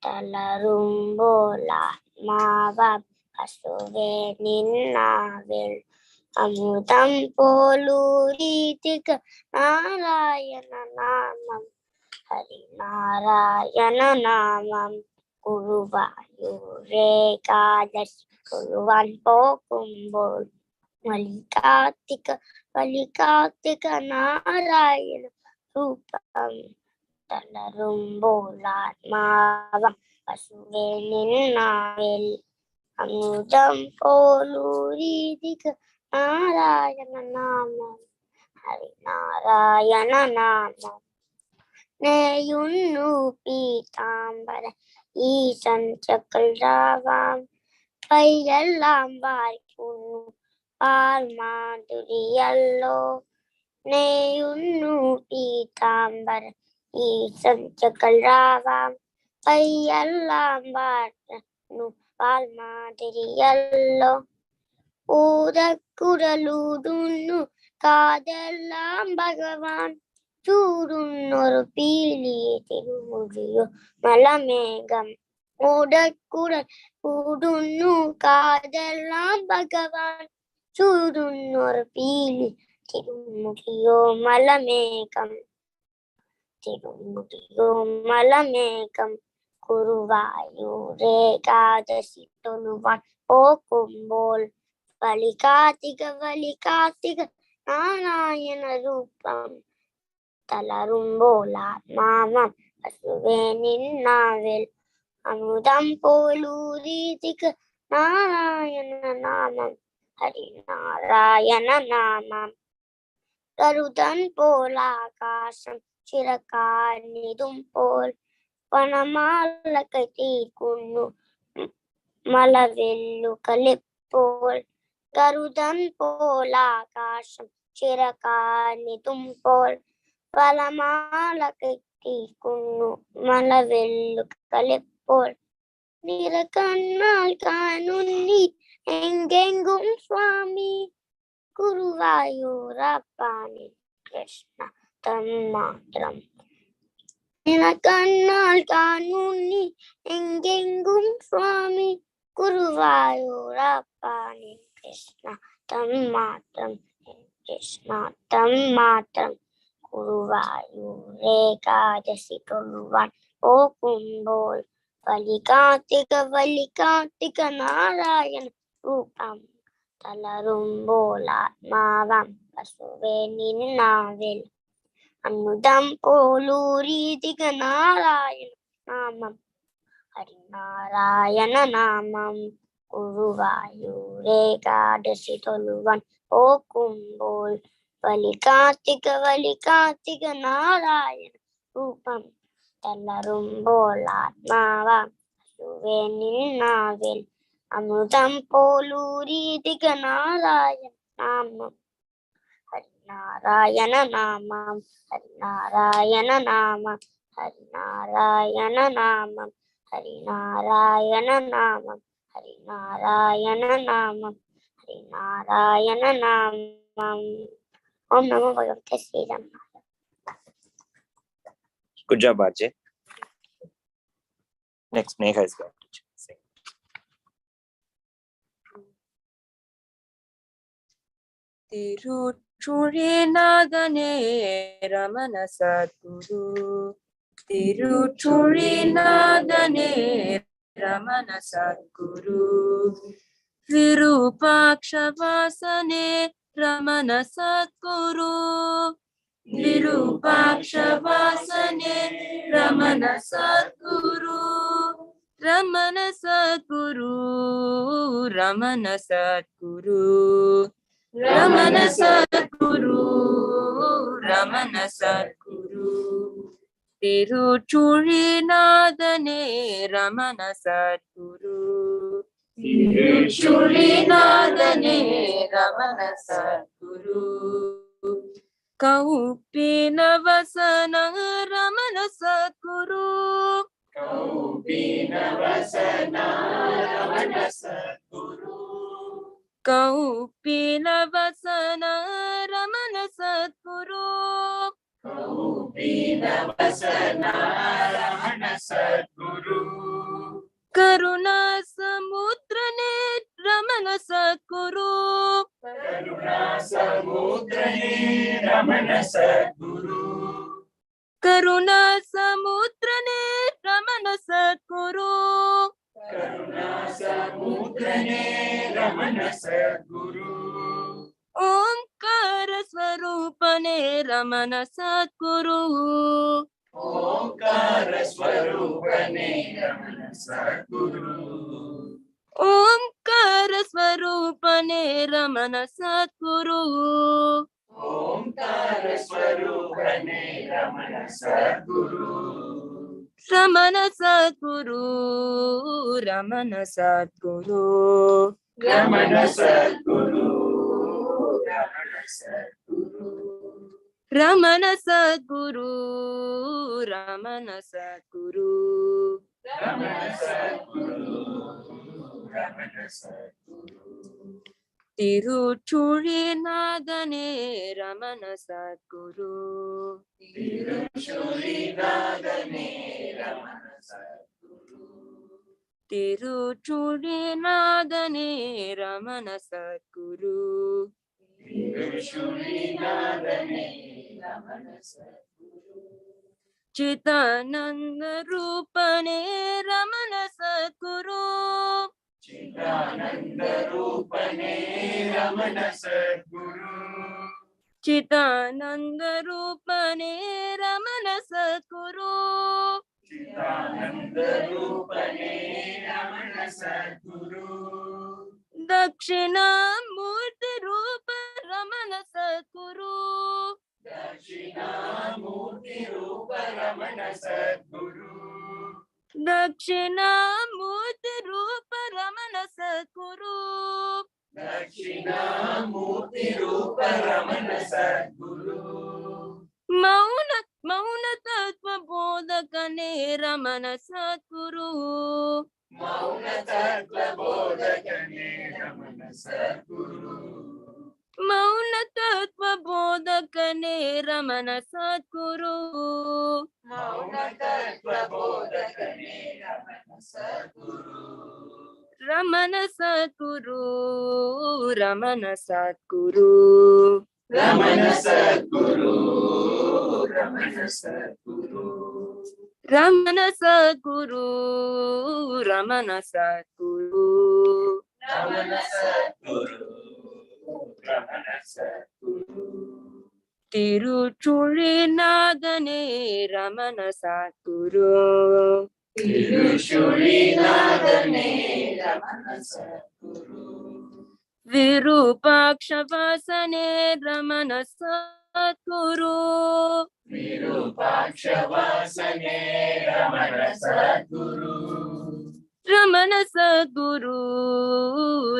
Talarumbola Mavam Asuve Ninnavel Amudam Poluritika Narayana Namam Hari Narayana Namam Guruvayure Kadasi Tunuvan Pokumbol Valikatika Valikatika Narayana Rupam Talarumbola Mavam Asuve Ninnavel Amudam Poluritika Narayana Namam Hari Narayana Namam Neyunnu Pitambara Isan Chakalravam Payallam Vaikunu Palmaduriyallo Neyunnu Pitambara Isan Chakalravam Payallam Vaikunu Palmaduriyallo Udakkuraludunnu Kadellam Bhagavan Churunnoru Pili Tirumudiyo Malamegam Udakkuraludunnu Kadellam Bhagavan Churunnoru Pili Tirumudiyo Malamegam Tirumudiyo Malamegam Guruvayure Kadasi Tunuvan Pokumbol Valikatika Valikatika Narayana Rupam Talarumbola Mamam Asuve Ninnavel அமுதம் போலூரீதிக நாராயண நாமம் ஹரி நாராயண நாமம் கருடன் போல் ஆகாசம் சிறகார்நிதும் போல் பணமாலகை தீர்க்குன்னு மலவெல்லு கலிப்போல் கருடன் போல் ஆகாசம் சிறகார்நிதும் போல் பலமாலகை தீர்க்குன்னு மலவெல்லு கலிப்போல் நிற கண்ணால் காணுன்னி எங்கெங்கும் சுவாமி குருவாயூரப்பானி கிருஷ்ண தன்மாத்திரம் நிற கண்ணால் காணுன்னி எங்கெங்கும் சுவாமி குருவாயூரப்பானி கிருஷ்ண தன்மாத்திரம் கிருஷ்ண தன்மாத்திரம் குருவாயூரே காதசி தொழுவான் போகும்போல் வலிகாத்திக நாராயண ரூபம் தளரும் போல் ஆத்மாவம் பசுவே நின்னாவில் அமுதம் போலூரீதிக நாராயண நாமம் ஹரி நாராயண நாமம் குருவாயூரே காதசி தொழுவன் போக்கும்போல் வலிகாத்திக நாராயண ரூபம் தளரும் போல் ஆத்மாவம் பசுவே நின்னாவில் அமுதம் போலூரீதிக நாராயண நாமம் ஹரி நாராயண நாமம் ஹரி நாராயண நாமம் ஹரி நாராயண நாமம் ஹரி நாராயண நாமம் ஹரி நாராயண நாமம் ஹரி நாராயண நாமம் ஓம் நமோ பகவதே ஸ்ரீராமாய. Good job, Ajay. Next, Megha is going to sing. Tiruchurinathane Ramana Sadguru Tiruchurinathane Ramana Sadguru Virupakshvasane Ramana Sadguru Virupakshvasane Ramana Sadguru Ramana Sadguru Ramana Sadguru Ramana Sadguru Ramana Sadguru Tiruchurinathane Ramana Sadguru Tiruchurinathane Ramana Sadguru Kaupina Vasana Ramana Sadguru Kaupina Vasana Ramana Sadguru Kaupina Vasana Ramana Sadguru Kaupina Vasana Ramana Sadguru Karuna Samudrane Ramana Sadguru Karuna Samudrane Ramana Sadguru Karuna Samudrane Ramana Sadguru Karuna Samudrane Ramana Sadguru Omkara Swarupane Ramana Sadguru Omkara Swarupane Ramana Sadguru Omkara Swarupane Ramana Sadguru Omkara Swarupane Ramana Sadguru Ramana Sadguru Ramana Sadguru Ramana Sadguru Ramana Sadguru Ramana Sadguru Ramana Sadguru Ramana Sadguru Ramana Sadguru Tiruchurinathane Ramana Sadguru Tiruchurinathane Ramana Sadguru Tiruchurinathane Ramana Sadguru Tiruchurinathane Ramana Sadguru Chidananda Rupane Ramana Sadguru Chidananda Rupane Ramana Sadguru Chidananda Rupane Ramana Sadguru Chidanandharupane Ramana Sadguru. Dakshinamurti Rupa Ramana Sadguru. Dakshinamurti Rupa Ramana Sadguru. Dakshinamurti Rupa Ramana Sadguru. Dakshinamurti Rupa Ramana Sadguru. Mauna Tattva Bodhakane Ramana Sadguru. Mauna Tattva Bodhakane Ramana Sadguru. Mauna Tattva Bodhakane Ramana Sadguru. Mauna Tattva Bodhakane Ramana Sadguru. Ramana Sadguru. Ramana Sadguru. Ramana Sadguru. Ramana Sadguru. Ramana Sadguru. Ramana Sadguru. Ramana Sadguru. Ramana Sadguru. Tiruchurinadane Ramana Sadguru. Tiruchurinadane Ramana Sadguru. Virupakshvasane Ramana Sadguru. Virupakshvasane Ramana Sadguru. Ramana Sadguru.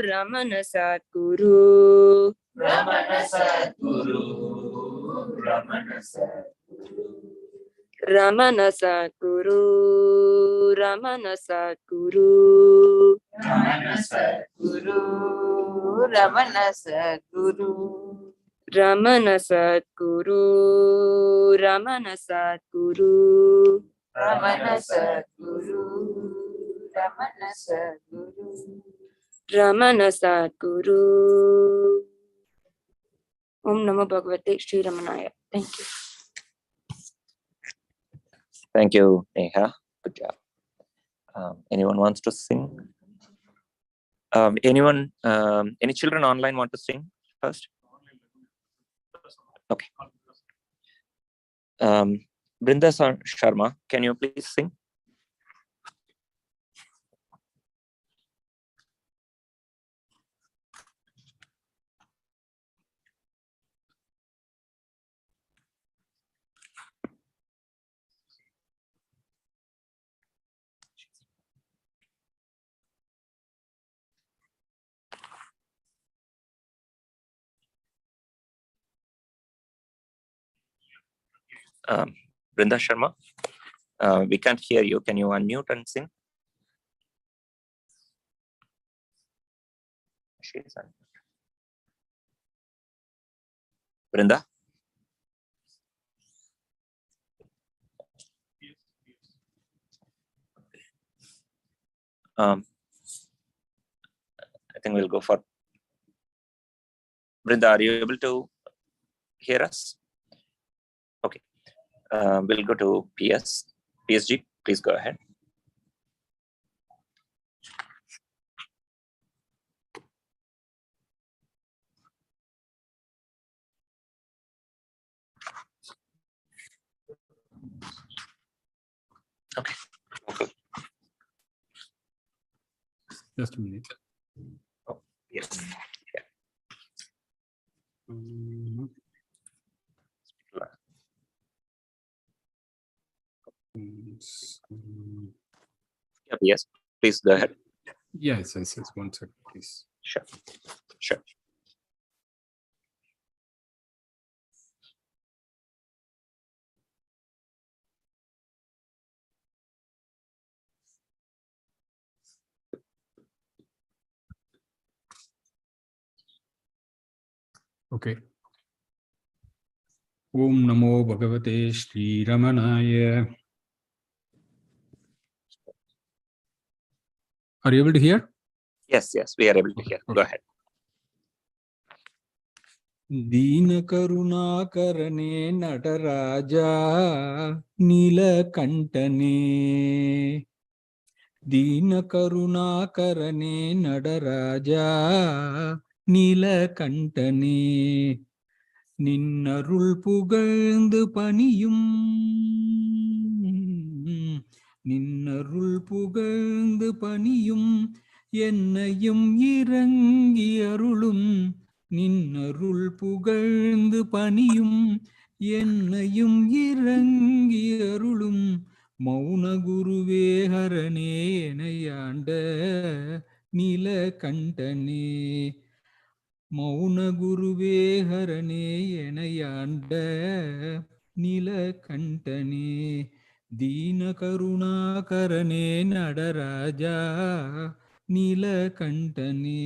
Ramana Sadguru. Ramana Sadguru. Ramana Sadguru. Ramana Sadguru. Ramana Sadguru. Ramana Sadguru. Ramana Sadguru. Ramana Sadguru. Ramana Sadguru. Ramana Sadguru. Ramana Sadguru. Ramana Sadguru. Om Namo Bhagavate Shri Ramanaya. Thank you. Thank you, Neha. Good job. Anyone wants to sing? Any children online want to sing first? Okay. Brinda Sharma, can you please sing? Brinda Sharma, we can't hear you. Can you unmute and sing? She's unmute. Brinda? I think we'll go for Brinda. Are you able to hear us? Okay. We'll go to PSG. Please go ahead. Okay. Okay. Just a minute. Oh, yes. Yeah. Yes, please go ahead. Yes. 1 second, please. Sure. Okay. Om Namo Bhagavate Shri Ramanaya. Are you able to hear? Yes, we are able to hear. Go ahead. Dina Karuna Karane Nataraja Nilakantane. Dina Karuna Karane Nataraja Nilakantane. நின்னருள் புகழ்ந்து பணியும் நின்னருள் புகழ்ந்து பணியும் என்னையும் இறங்கி அருளும். நின்னருள் புகழ்ந்து பணியும் என்னையும் இறங்கி அருளும். மௌன குருவே ஹரனே எனையாண்ட நீலகண்டனே. மௌன குருவே ஹரனே எனையாண்ட நீலகண்டனே. தீன கருணாகரனே நடராஜா நீலகண்டனே.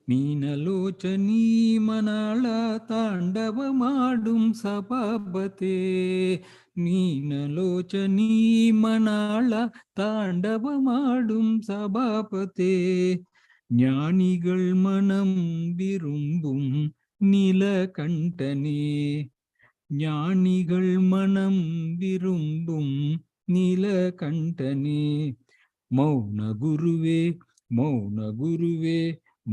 மீனலோச்சனீ மணாள தாண்டவமாடும் சபாபதே. மீனலோச்சனீ மணாள தாண்டவமாடும் சபாபதே. ஞானிகள் மனம் விரும்பும் நீலகண்டனே. ஞானிகள் மனம் விரும்பும் நீலகண்டனே. மௌன குருவே மௌன குருவே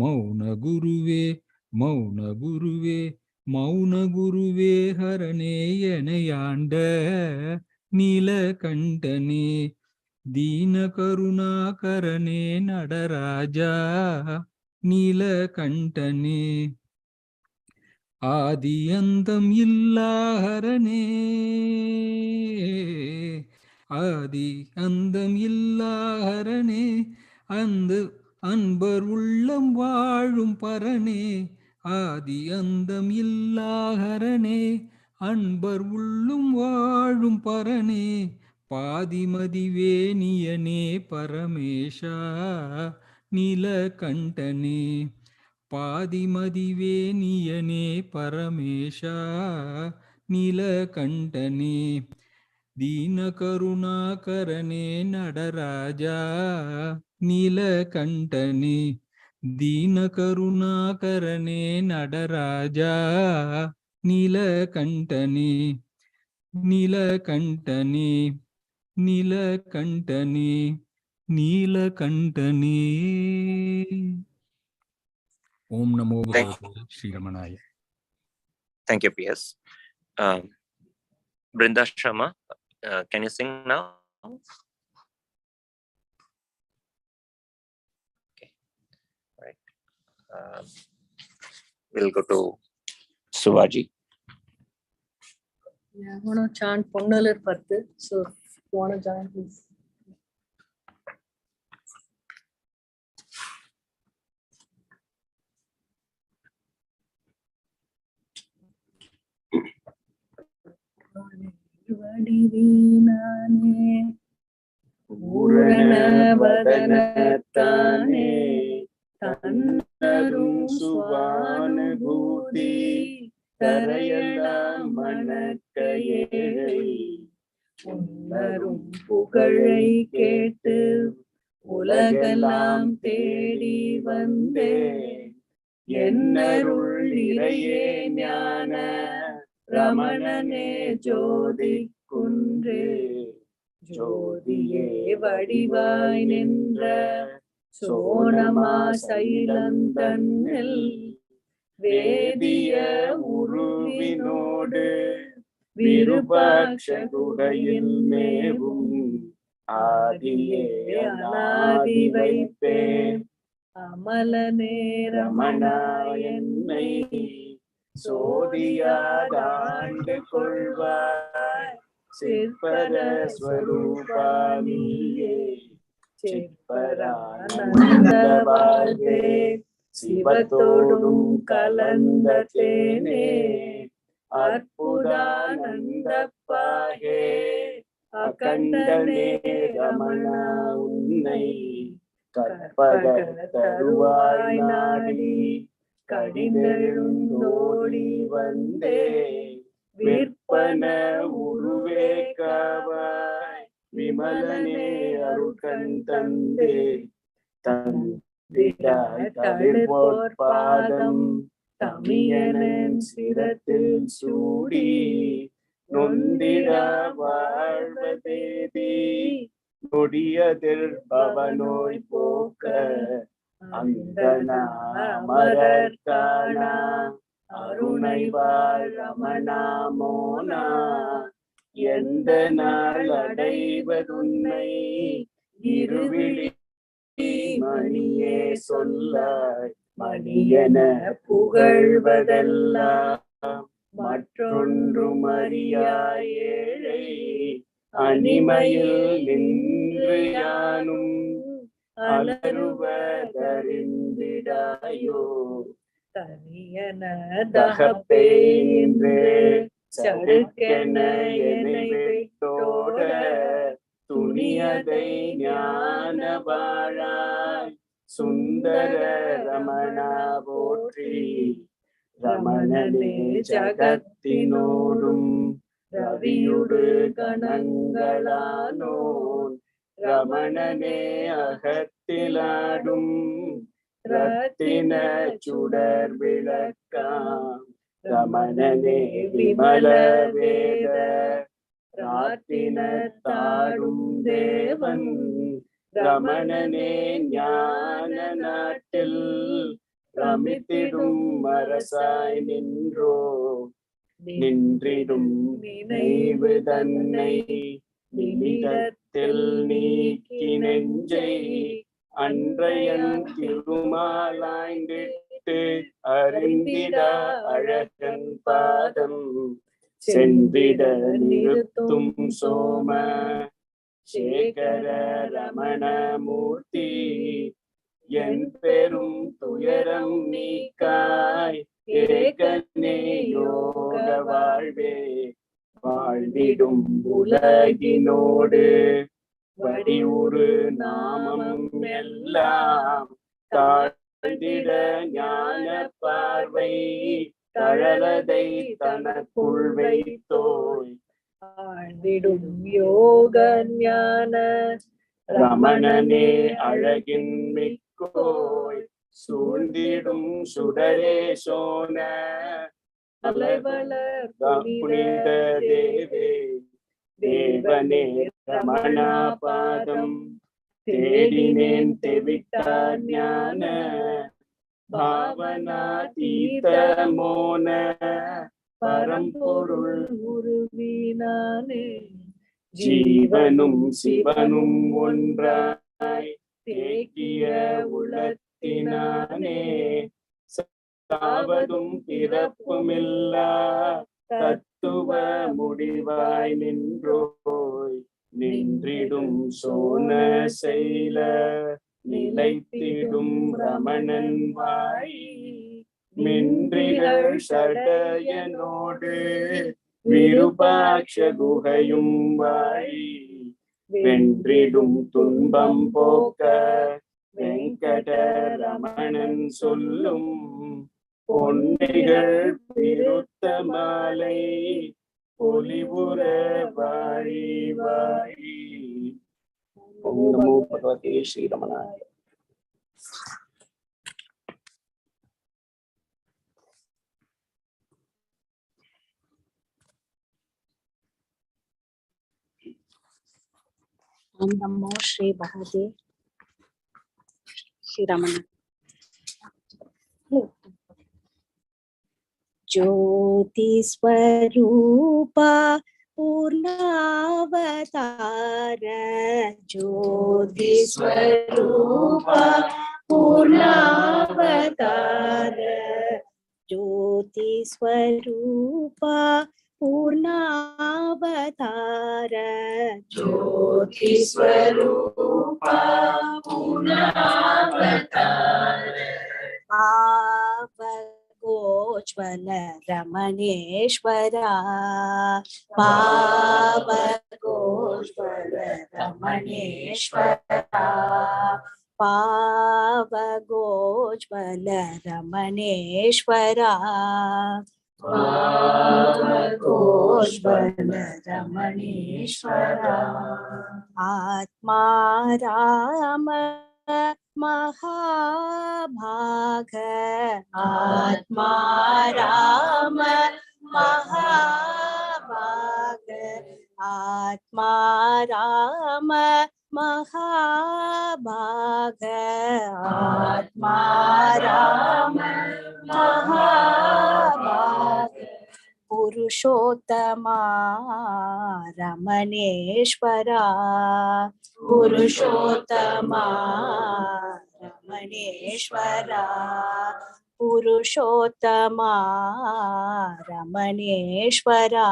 மௌன குருவே மௌன குருவே மௌன குருவே ஹரனே எனையாண்ட நீலகண்டனே. தீன கருணாகரனே நடராஜா நீலகண்டனே. ஆதி அந்தம் இல்லாஹரனே. ஆதி அந்தம் இல்லாஹரனே. அந்த அன்பர் உள்ளம் வாழும் பரனே. ஆதி அந்தம் இல்லாஹரனே. அன்பர் உள்ளும் வாழும் பரனே. பாதிமதிவேணியனே பரமேஷா நீலகண்டனே. பாதிமதிவேணியனே பரமேஷா நீலகண்டனே. தீன கருணாகரனே நடராஜா நீலகண்டனே. தீன கருணாகரனே நடராஜா நீலகண்டனே. நீலகண்டனே நீலகண்டனே நீலகண்டனே. ஓம் நமோ பகவதே ஸ்ரீரமணாய. Thank you, PS. Brinda Sharma, can you sing now? Okay, right. We'll go to Suvaji. Yeah, I want to chant Ponnalar Pathu. So, if you want to join, please. வடிவீனானே பூரண வதனத்தானே தன்னரும் சுவானுபூதி தரையெல்லாம் மணக்கையை உன்னரும் புகழை கேட்டு உலகெல்லாம் தேடி வந்தேன். என்னருள் நிறையே ஞான ரமணனே ஜோதி குன்றே. ஜோதியே வடிவாய் நின்ற சோனமா சைலந்தன்னில் வேதிய உருவினோடு விருபாட்சகுடையில் மேவும் ஆதியே அநாதி வைப்பேன். அமலனே ரமணா என்னை சோதியாதாண்டு கொள்வாய். சிற்பர ஸ்வரூபானியே சிற்பரானந்த வாழ்வே. சிவத்தோடும் கலந்த தேனே அற்புதானந்தப்பாகே. அகண்டனே ரமணா உன்னை கற்பக தருவாய் நாடி கடிந்தெழுந்தோடி வந்தே. விற்பன உருவே காவாய் விமலனே அருள்கண் தந்தே. தந்திடாய் தளிர்போர் பாதம் தமியனன் சிரத்தில் சூடி. நொந்திடா வாழ்வதேதி நொடியதில் பவநோய் போக்க. அந்தனா அமரர் காணா அருணை வாழ் ரமணா மோனா. எந்த நாள் அடைவதுன்னை இருவிழி மணியே சொல்லாய் மணியென புகழ்வதெல்லாம் மற்றொன்றும் அறியாய் ஏழை அணிமையில் நின்று யானும் அலறுவதறிந்திடாயோ தனியன தகப்பேன்றே சடுக்கென என்னை விட்டோட துணியதை ஞான வாழாய் சுந்தர ரமணா போற்றி ரமணனே ஜகத்தினோடும் ரவியுடு கணங்களானோன் ரமணனே அகத்திலாடும் ரத்தின சுடர் விளக்காம் ரமணனே விமல வேத ராத்தின தாடும் தேவன் ரமணனே ஞான நாட்டில் ரமித்திடும் அரசாய் நின்றோ நின்றிடும் நினைவு தன்னை நிமிடத்தில் நீக்கி நெஞ்சை அன்றையன் திருமாலாய்ந்திட்டு அறிந்திட அழகன் பாதம் சென்றிட நிறுத்தும் சோம சேகர ரமணமூர்த்தி என் பெரும் துயரம் நீக்காய் ஏகனே யோக வாழ்வே வாழ்ந்திடும் உலகினோடு வடிவுறு நாமம் எல்லாம் தாழ்ந்திட ஞான பார்வை தழலதை தனக்குள் வைத்தோய் ஆழ்ந்திடும் யோக ஞான ரமணனே அழகின் மிக்கோய் சூழ்ந்திடும் சுடரே சோன அலைவளர் புனித தேவே தேவனே ரமணா பாதம் தேடினேன் தெவிட்டார் ஞான பாவனாதீத மோன பரம்பொருள் உருவினானே ஜீவனும் சிவனும் ஒன்றாய் தேக்கிய உளத்தினானே சாவதும் பிறப்புமில்லா தத்துவ முடிவாய் நின்றோய் நின்றிடும் சோன செயல நிலைத்திடும் ரமணன் வாழி மின்றிகள் சடையனோடு விருபாட்ச குகையும் வாழி வென்றிடும் துன்பம் போக்க வெங்கட ரமணன் சொல்லும் பொன்னைகள் பிருத்த மாலை பொலிவுற வாழி வாழி. ஓம் நமோ பகவதே ஸ்ரீரமணாய. ओम नमो श्री भगवते श्री रमण. ज्योति स्वरूपा पूर्णावतार ज्योति स्वरूपा पूर्णावतार ज्योति स्वरूपा पूर्णावतार ज्योति स्वरूपा पूर्णावतार पावकोज्ज्वल रमणेश्वरा पावकोज्ज्वल रमणेश्वरा पावकोज्ज्वल रमणेश्वरा पावकोज्ज्वल रमणेश्वरा आत्मा राम महाभाग आत्मा राम महाभाग आत्मा राम महाभाग आत्मा राम महाभाग पुरुषोत्तमा रमणेश्वरा पुरुषोत्तमा रमणेश्वरा पुरुषोत्तमा रमणेश्वरा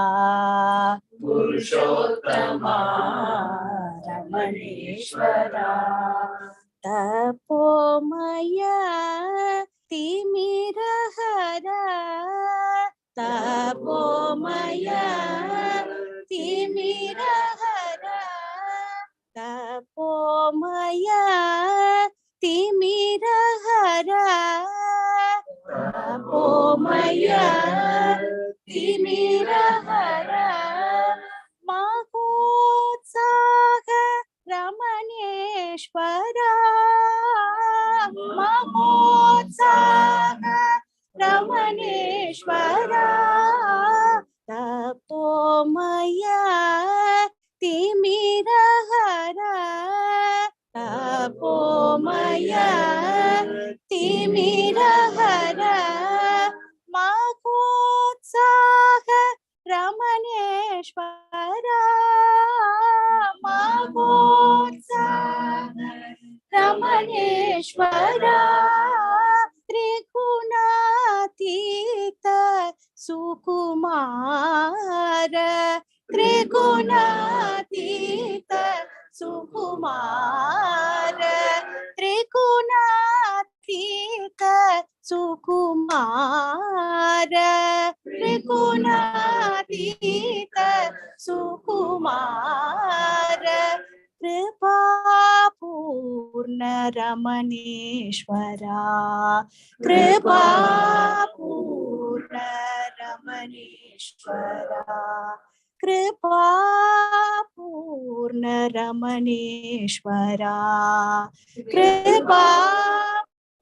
पुरुषोत्तमा रमणेश्वरा तपोमय तिमिरहरा तपोमय तिमिरहरा तपोमय तिमिरहरा तपोमय तिमिरहरा महोत्साह रमणेश्वरा महोत्साह रमणेश्वरा तपोमय तिमिरहरा तपोमय तिमिरहरा महोत्साह रमणेश्वरा महोत्साह रमणेश्वरा त्रिगुणातीत सुकुमार त्रिगुणातीत सुकुमार त्रिगुणातीत सुकुमार त्रिगुणातीत सुकुमार कृपा पूर्ण रमणेश्वरा कृपा पूर्ण रमणेश्वरा कृपा पूर्ण रमणेश्वरा कृपा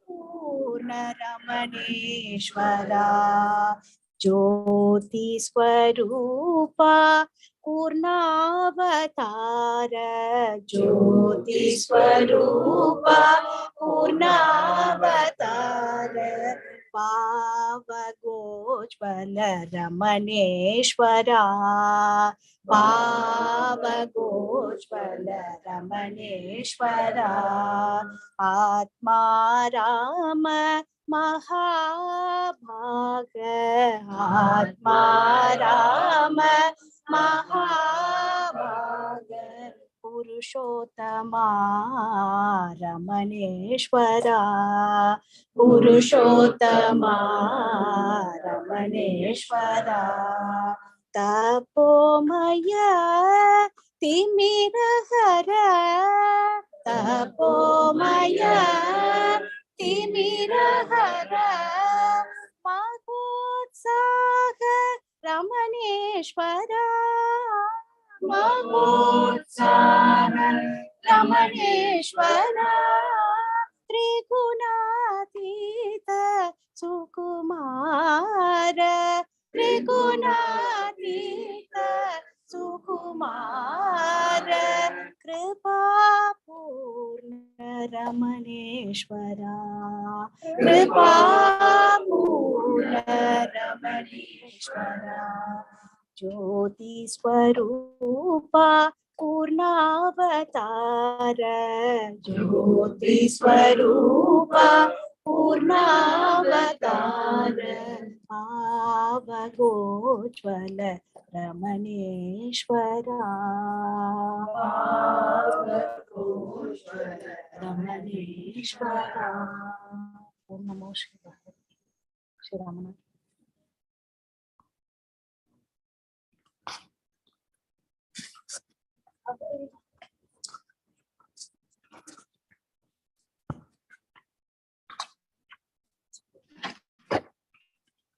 पूर्ण रमणेश्वरा ज्योति स्वरूपा पूर्णावतार ज्योति स्वरूपा पूर्णावतार पावगोज्वल रमणेश्वरा पावगोज्वल रमणेश्वरा आत्मा राम महाभाग आत्मा राम महाभाग पुरुषोत्तमा रमणेश्वरा पुरुषोत्तमा रमणेश्वरा तपोमय तिमिरहरा तपोमय तिमिरहरा महोत्साह रमणेश्वरा महोत्साह रमणेश्वरा त्रिगुणातीत सुकुमार त्रिगुणातीत सुकुमार कृपा पूर्ण रमणेश्वरा कृपा पूर्ण रमणेश्वरा ज्योति स्वरूपा पूर्णावतार ज्योति स्वरूपा पूर्णावतार आवगोज्वल रमणेश्वरा आवगोज्वल रमणेश्वरा। ओम नमो शिवाय। श्री रामनाथ।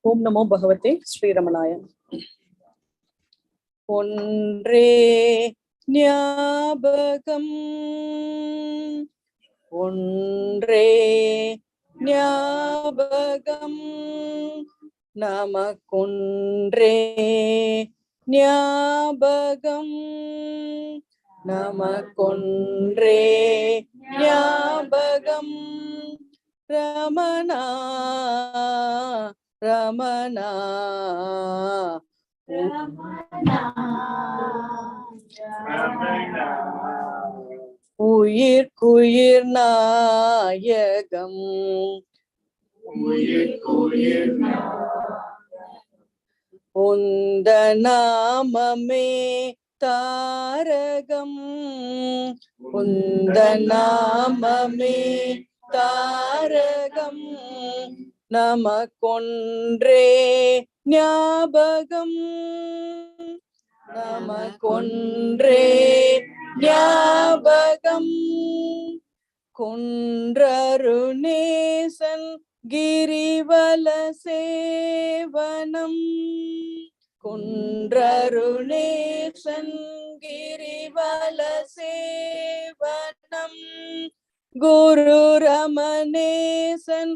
ओम नमो भगवते श्री रमणाय। ஒன்றே ஞாபகம் ஒன்றே ஞாபகம் நமக்கொன்றே ஞாபகம் நமக்கொன்றே ஞாபகம் ரமணா ரமணா உயிர்க்குயிர் நாயகம் உந்த நாமமே தாரகம் உந்த நாமமே தாரகம் நமக்கொன்றே ஞாபகம் நமக்கொன்றே ஞாபகம் குன்றருநேசன் கிரிவல சேவனம் குன்றருநேசன் கிரிவல சேவனம் குரு ரமணேசன்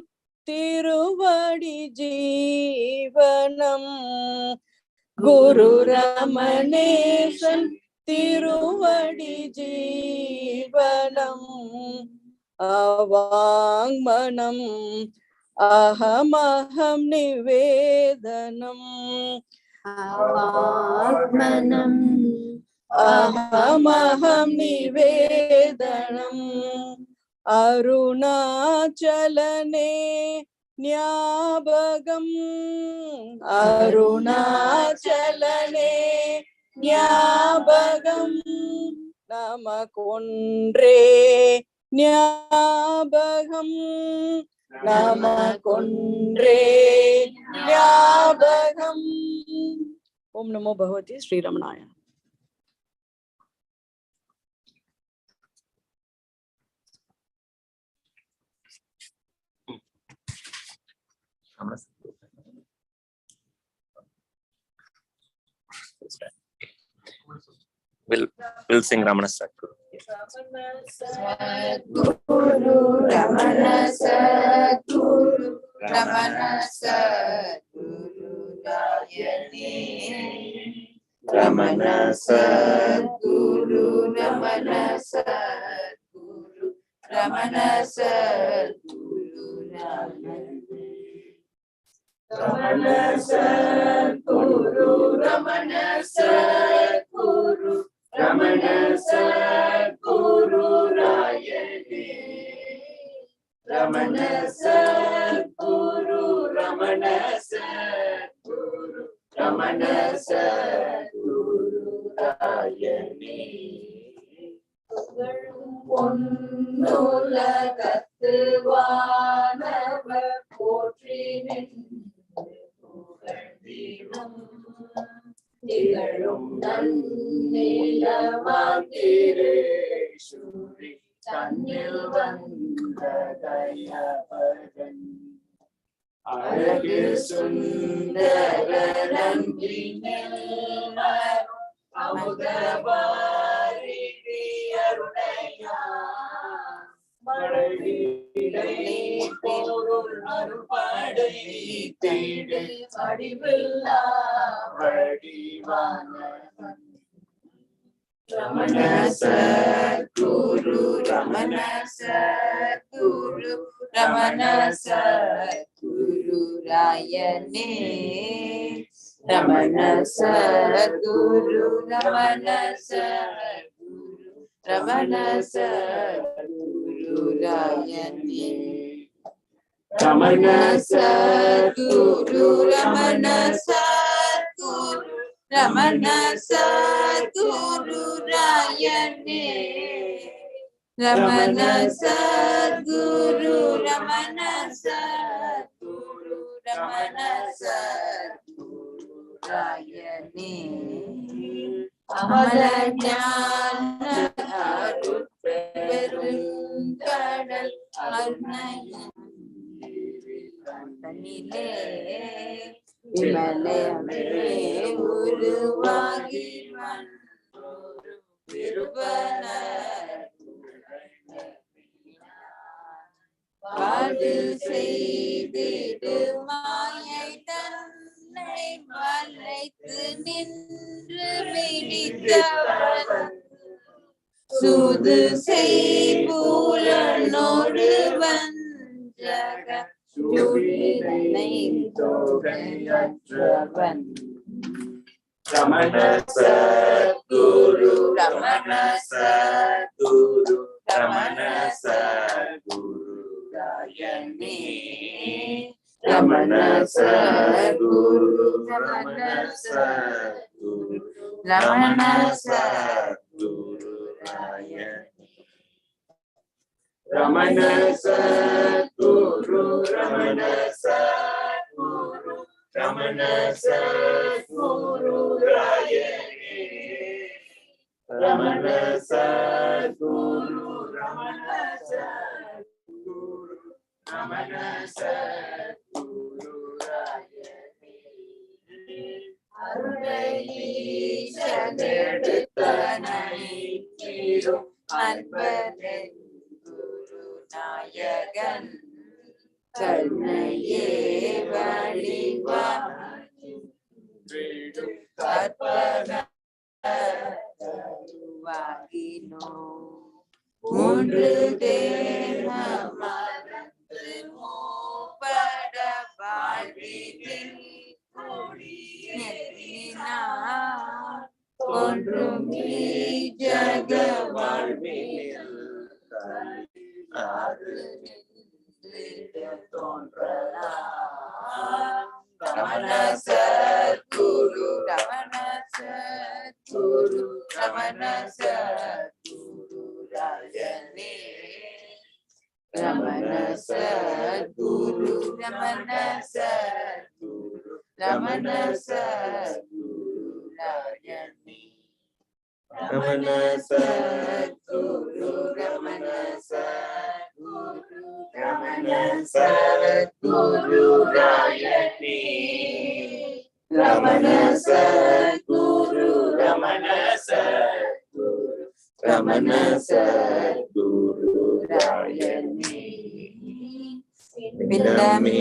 திருவடி ஜீவனம் குரு ரமணேசன் திருவடி ஜீவனம் அவாங்மனம் அஹமஹம் நிவேதனம் அவாங்மனம் அஹமஹம் நிவேதனம் அருணாச்சலனே ஞாபகம் அருணாச்சலனே ஞாபகம் நமக்கொன்றே ஞாபகம் நமக்கொன்றே ஞாபகம். ஓம் நமோ Bhagavathi ஸ்ரீரமணாய. We'll sing Ramana Sadguru. Sadguru Ramana Sadguru Ramana Sadguru Jayanthi Ramana Sadguru Ramana Sadguru Ramana Sadguru Jayanthi Ramana Sadguru Ramana Sadguru Ramana Sadguru Jayanthi Ramana Sadguru Ramana Sadguru Ramana Sadguru Jayanthi பொன்னுலகத்து வானவர் போற்றி நின்று புகழ்ந்திடும் திகழும் நன்னிலமாத்திரே சூரி தன்னில் வந்த தயவதன் அழகு சுந்தர ரங்கினில் மரும் அமுதவாரிதி அருணையான் மழவிடை பொருள் அருள்படை தேடு அடிவில்லா வடிவானவன் ரமண சத்குரு ரமண சத்குரு ரமண சத்குரு ராயனே ரமண சத்குரு ரமண சத்குரு ரமண சத்குரு ராயனே ரமண சத்குரு ரமண சத்குரு ரமண சத்குரு ராயனே ரமண சத்குரு ரமண சத்குரு ரமண சத்குரு ராயனே அமல ஞான அருட்பெருங்கடல் அருணையிலே விமலமே உருவாகி திருவன பாடு செய்திடு மாயை தன்னை வளைத்து நின்று விழித்தவன் சூது செய்பூலனோடு வஞ்சக சூழினை தோகையற்றவன் Ramana Sadguru, Ramana Sadguru, Ramana Sadguru Rayani. Ramana Sadguru, Ramana Sadguru, Ramana Sadguru Rayani. Ramana Sadguru, Ramana Sadguru, Ramana Sadguru Rayani. Ramana Sadguru, Ramana Sadguru, Ramana Sadguru Rayani. Arunai Shagaduttanai Kirum Anbaren Guru Nayagan Karnaye Valivahi Karpana Vagino Mundu Deva Marantu Mopada Valvidil Kudiyettina Kondrumi Jaga Valvidil Adu Ramana Sadguru, Ramana Sadguru, Ramana Sadguru Rayani. Ramana Sadguru, Ramana Sadguru, Ramana Sadguru Rayani. Ramana Sadguru, Ramana Sadguru, Ramana Sadguru Rayani. Ramana Sadguru, Ramana Sadguru, Ramana Sadguru Rayani. Vindame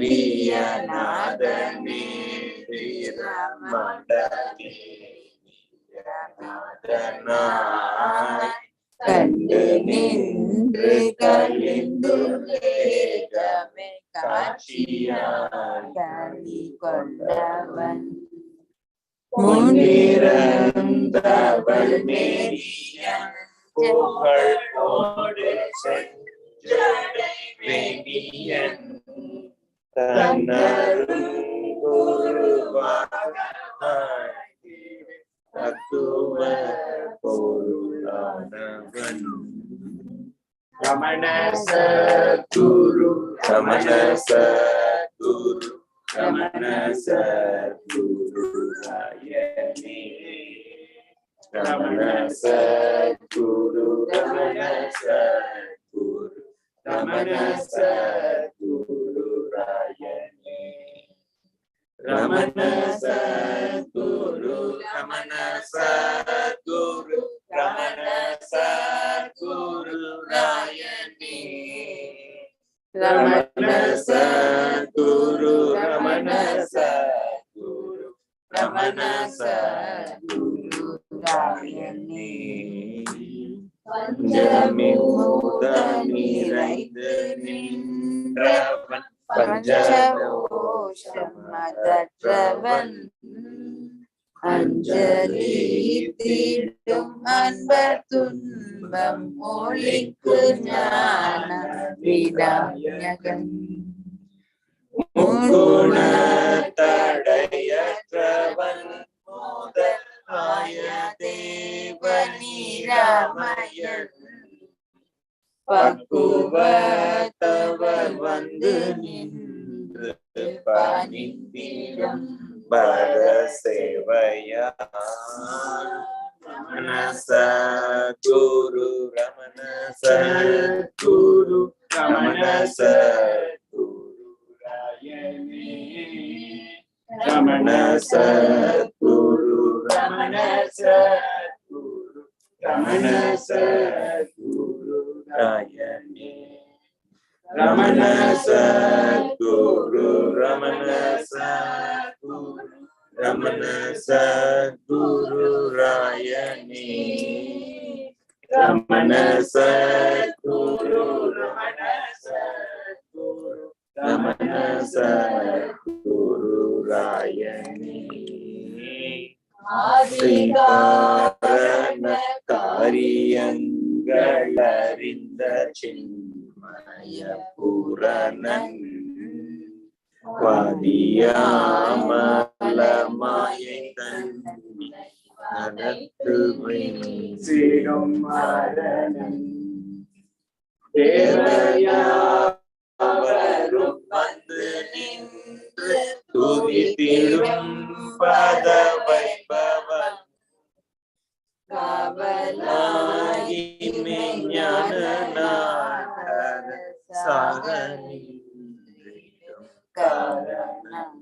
Viyanadane Viramadane Ramadana கண்டு நின்று கலிந்து வேகமே காட்சியாய் கனி கொண்டவன் முன்னிறந்தவள் Marian புகழோடு செஞ்சடை வேண்டியன் தன்னரும் குருவாய் தத்துவ பொருளானவன். Ramana Sadguru, Ramana Sadguru, Ramana Sadguru Rayani. Ramana Sadguru, Ramana Sadguru, Ramana Sadguru Rayani. Ramana Sadguru, Ramana Sadguru, Ramana Sadguru Rayani. Ramana Sadguru, Ramana Sadguru, Ramana Sadguru Rayani. Panjamudani Raida Nindravan Panjavoshamadhatravan Anjali Tidum Anbar Tumbam Oliku Jnana Vidayagan Muguna Tadayatravan Mudaya Devani Ramayan Pakuvatawar Vandu Nindru Panindidam Bharasevaya. Ramana Sadguru, Ramana Sadguru, Ramana Sadguru Rayani. Ramana Sadguru, Ramana Sadguru, Ramana Sadguru Rayani. Ramana Sadguru, Ramana Sadguru, Ramana Sadguru Rayani. Ramana Sadguru, Ramana Sadguru, Ramana Sadguru Rayani. காரண காரியங்கள் அறிந்த சின்மய பூரணன் வாதியாமலமாயை தன்னை நடத்து சீரும் மரணன் தேவையாவரும் வந்து நின்று துதித்திடும் பத வைபவன் காவலாகி ஞான நாடக சாரணியும் காரணம்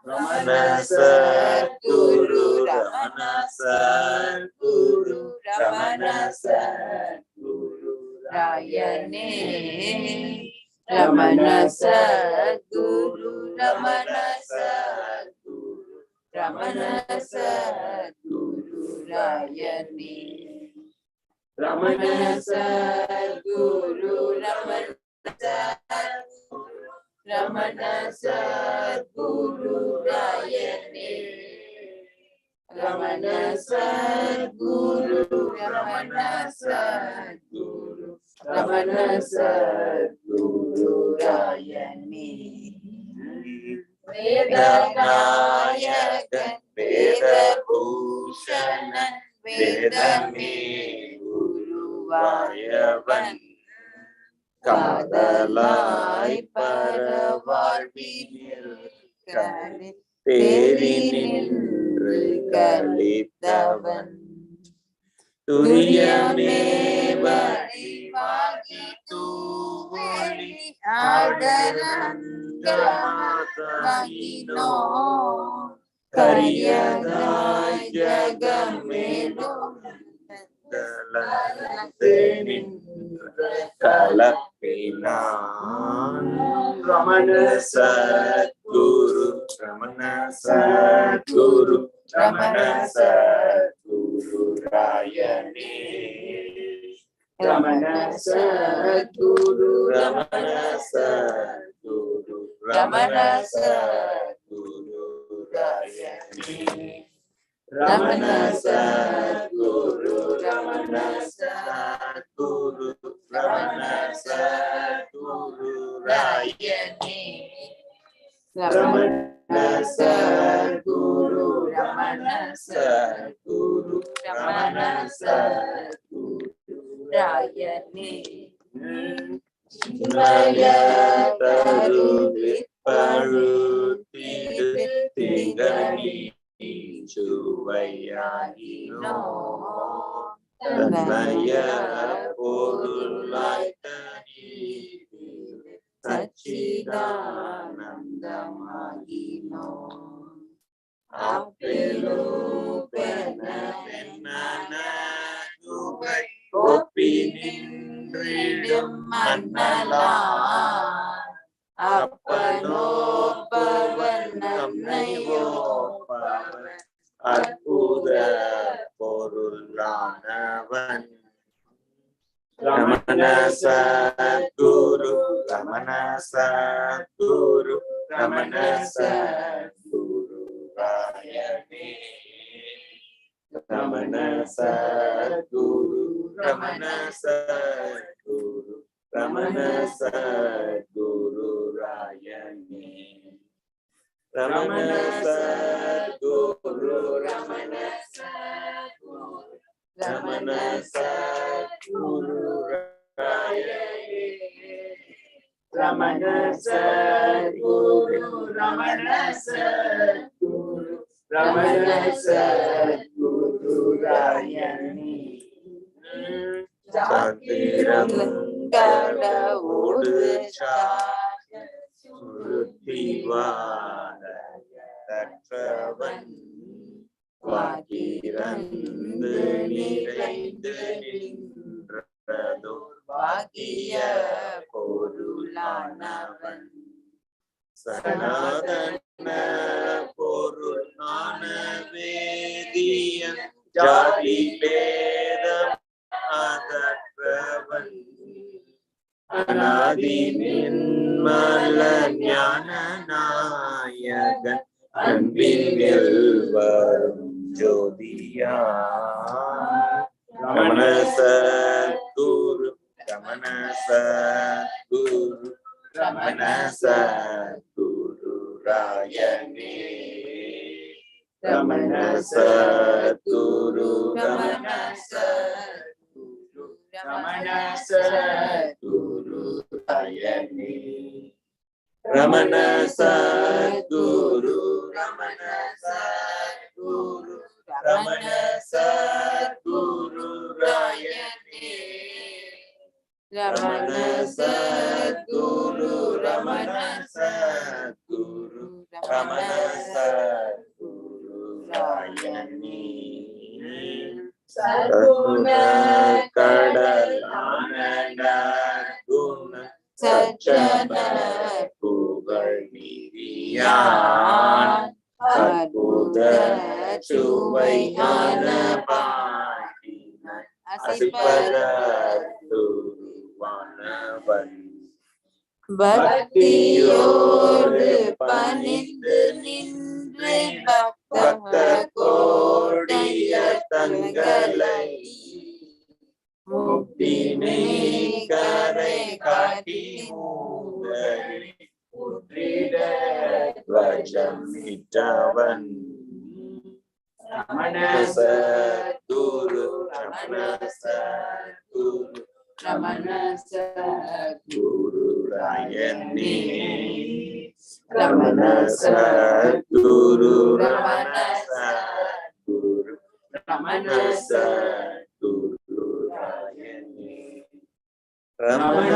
ரமண சத்குரு ரமண சத்குரு ரமண சத்குரு ராயனே ரமண சத்குரு ரமண சத்குரு ரமண சத்குரு ராயனே ரமண சத்குரு ரமண சத்குரு ரமண சத்குரு ராயனே ரமண சத்குரு ரமண சத்குரு ரமண சத்குரு ராயனே வேதநாயகன் வேதபூஷணன் வேதமே குருவாயவன் காதலாய் பரவாழ்வினில் தேறி நின்று கலித்தவன் துரியமே வடிவாகி தூவொளி ஆடரங்கமாகினோ கரியதாய் ஜகமேலும் கலப்பினான் ரமண சத்குரு ரமண சத்குரு ரமண சத்குரு ராயனே ரமண சத்குரு ரமண சத்குரு ரமண சத்குரு ராயனே ரமண சத்குரு ரமண சத்குரு ரமண சத்குரு ராயனே ரமண சத்குரு ரமண சத்குரு ரமண சத்குரு ராயனே சிமயதரு விற்பழுத்திடு திகழி சுவையாகினோ தன்மய பொருளாய் சச்சிதானந்தமாகினோ அப்பெருபென பெண்ணனுவை ஒப்பி நின்றிடும் மன்னலான் அப்பனோப்பவன் நம்மை ஓப்பவன் அற்புத பொருளானவன் ரமண சத்குரு ரமண சத்குரு ரமண சத்குரு ராயனே ரமண சத்குரு ரமண சத்குரு ரமண சத்குரு ராயனே ரமண சத்குரு ரமண சத்குரு ரமண சத்குரு ராயனே ரமண சத்குரு ரமண சத்குரு ரமண சத்குரு ராயனே சாத்திரங்கட ஓடு சுருத்திவாதற்றவன் வாகிரந்து நிறைந்து நின்றதோ வாகிய பொருளானவன் சனாதன பொருளான வேதியன் ஜாதி பேதம் அதற்றவன் அநாதி நின்மல ஞான நாயகன் அன்பில் வரும் ஜோதியா ரமண சத்குரு ரமண சத்குரு ரமண சத்குரு ராயனே ரமண சத்குரு ரமண சத்குரு ரமண சத்குரு ராயனே ரமண சத்குரு ரமண சத்குரு ரமண சத்குரு ராயனே ரமண சத்குரு ரமண சத்குரு ரமண சத்குரு ராயனே சத்குண கடலான குண சச்சன புகழ் நீதியான் அற்புத சுவையான பாட்டினான் அசிப்பதூவானவன் பக்தியோடு பணிந்து நின்று பக்த கோடிய தங்களை முக்தினை கரை காட்டி மூதறி புற்றிட துவஜம் இட்டவன் ரமண சத்குரு ரமண சத்குரு ரமண சத்குரு ராயனே ரமண சத்குரு ரமண சத்குரு ரமண சத்குரு ராயனே ரமண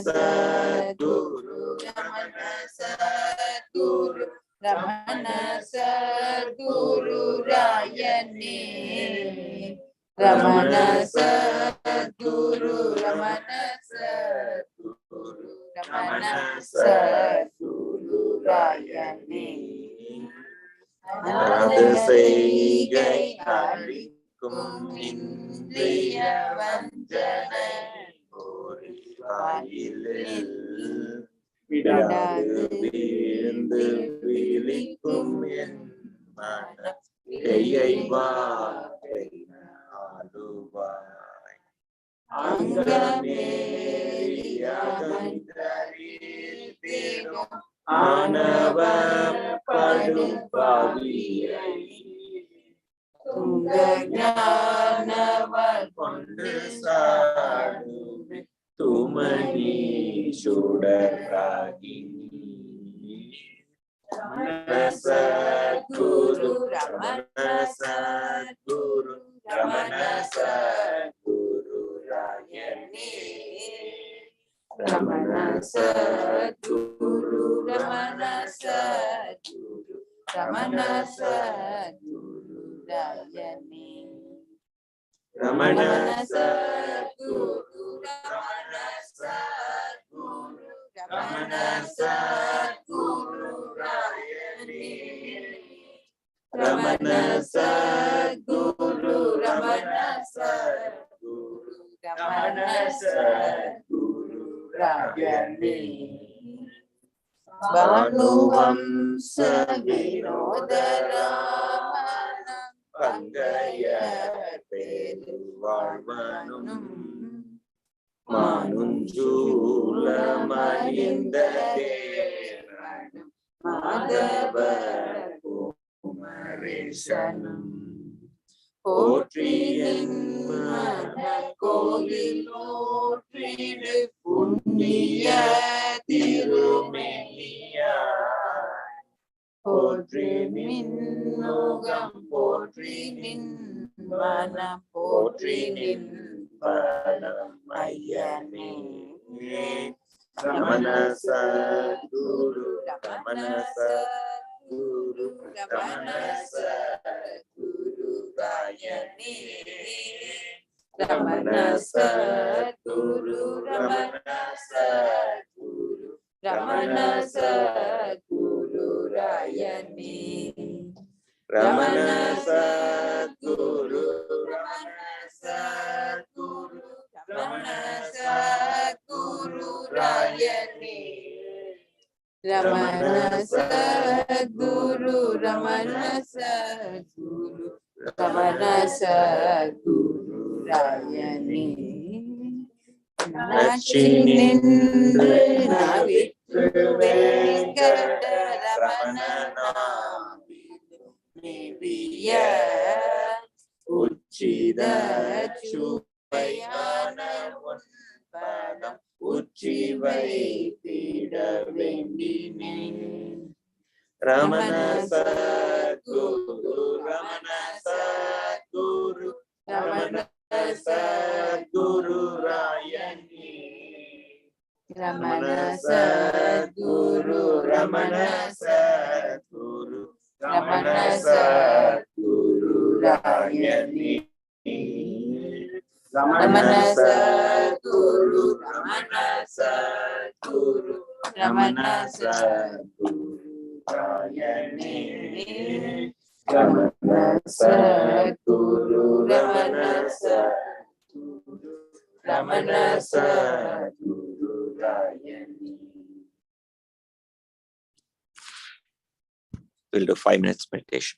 சத்குரு ரமண சத்குரு ரமண சத்குரு ராயனே ரமண சத்குரு ரமண சத்குரு ரமண சத்குரு ராயனே அநாத செய்கை அழிக்கும் இந்திரிய வஞ்சனை வாயிலில் விடாது வீழ்ந்து விழிக்கும் என் மன கையை வாக்கை ஆளுவாய் அங்கமேறியும் ஆனவ படும் பாவியை துங்க ஞானவர் கொண்டு சாடுமே துமணி சுடராகினி ரமண சத்குரு ரமண சத்குரு ரமண சத்குரு ராயனே ரமண சத்குரு ரமண சத்குரு ரமண சத்குரு ராயனே ரமண சத்குரு ரமண சத்குரு ரமண சத்குரு ராயனே ரமண சத்குரு ரமண சத்குரு ரமண சத்குரு ராயனே பானுவம்ச வினோத ராமன பங்கய பெருவாழ்வனும் மானுஞ்சூல மகிந்த தேரனும் மாதவ குமரேசனும் போற்றியின் மன கோயில் போற்றிடு புண்ணிய திருமேனியாய் போற்றி நின்முகம் போற்றி நின் மனம் போற்றி நின் பதம் ஐயனே ரமண சத்குரு ரமண சத்குரு ரமண சத்குரு ராயனே ரமண சத்குரு ரமண சத்குரு ரமண சத்குரு ராயனே ரமண சத்குரு ரமண சத்குரு ரமண சத்குரு ராயனே ரமண சத்குரு ரமண சத்குரு ரமண சத்குரு ராயனே நாச்சி நின்று நவிற்று வெங்கட ரமண மேவிய உச்சித சுவையான பதம் உச்சி வைத்திட வேண்டினேன் Ramana Sadhguru Ramana Sadhguru Ramana Sadhguru ராயனே Ramana Sadhguru Ramana Sadhguru Ramana Sadhguru ராயனே Ramana Sadhguru Ramana Sadhguru Ramana Sadhguru ராயனே Ramana Sadhguru Ramana Sadhguru Ramana Sadhguru ராயனே. We'll do 5 minutes meditation.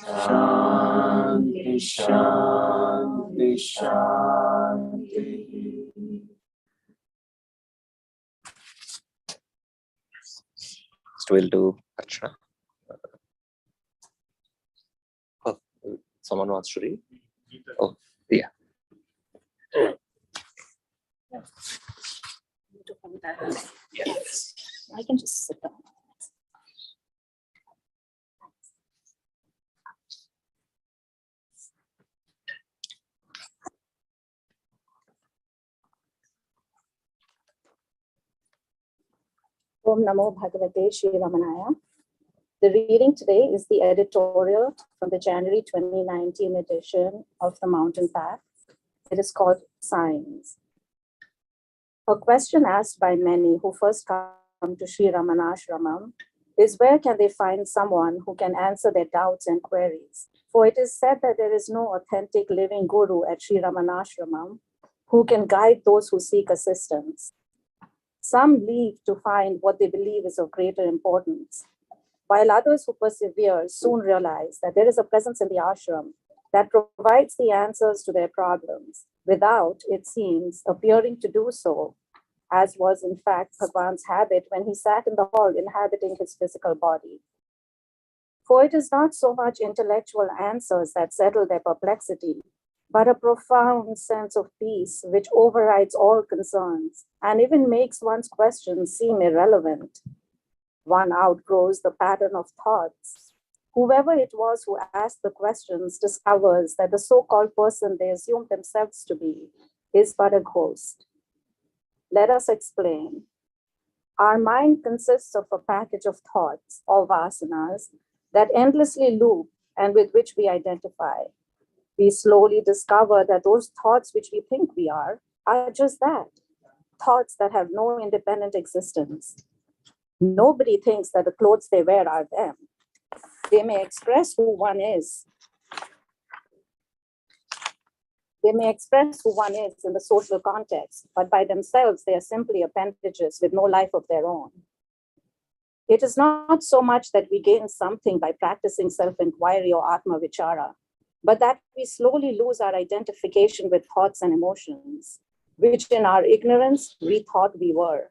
Shanti, Shanti, Shanti. So we'll do Archana. Oh, someone wants to read? Oh, yeah. Yes. I can just sit down. Om Namo Bhagavate Shri Ramanaya. The reading today is the editorial from the January 2019 edition of The Mountain Path. It is called Signs. A question asked by many who first come to Sri Ramanashramam is where can they find someone who can answer their doubts and queries? For it is said that there is no authentic living guru at Sri Ramanashramam who can guide those who seek assistance. Some leave to find what they believe is of greater importance, while others who persevere soon realize that there is a presence in the ashram that provides the answers to their problems without, it seems, appearing to do so, as was in fact Bhagavan's habit when he sat in the hall inhabiting his physical body. For it is not so much intellectual answers that settle their perplexity, but a profound sense of peace which overrides all concerns and even makes one's questions seem irrelevant. One outgrows the pattern of thoughts. Whoever it was who asked the questions discovers that the so-called person they assume themselves to be is but a ghost. Let us explain. Our mind consists of a package of thoughts or vasanas that endlessly loop and with which we identify. We slowly discover that those thoughts which we think we are just that, thoughts that have no independent existence. Nobody thinks that the clothes they wear are them. They may express who one is. They may express who one is in the social context, but by themselves, they are simply appendages with no life of their own. It is not so much that we gain something by practicing self-inquiry or Atma Vichara, but that we slowly lose our identification with thoughts and emotions, which in our ignorance we thought we were.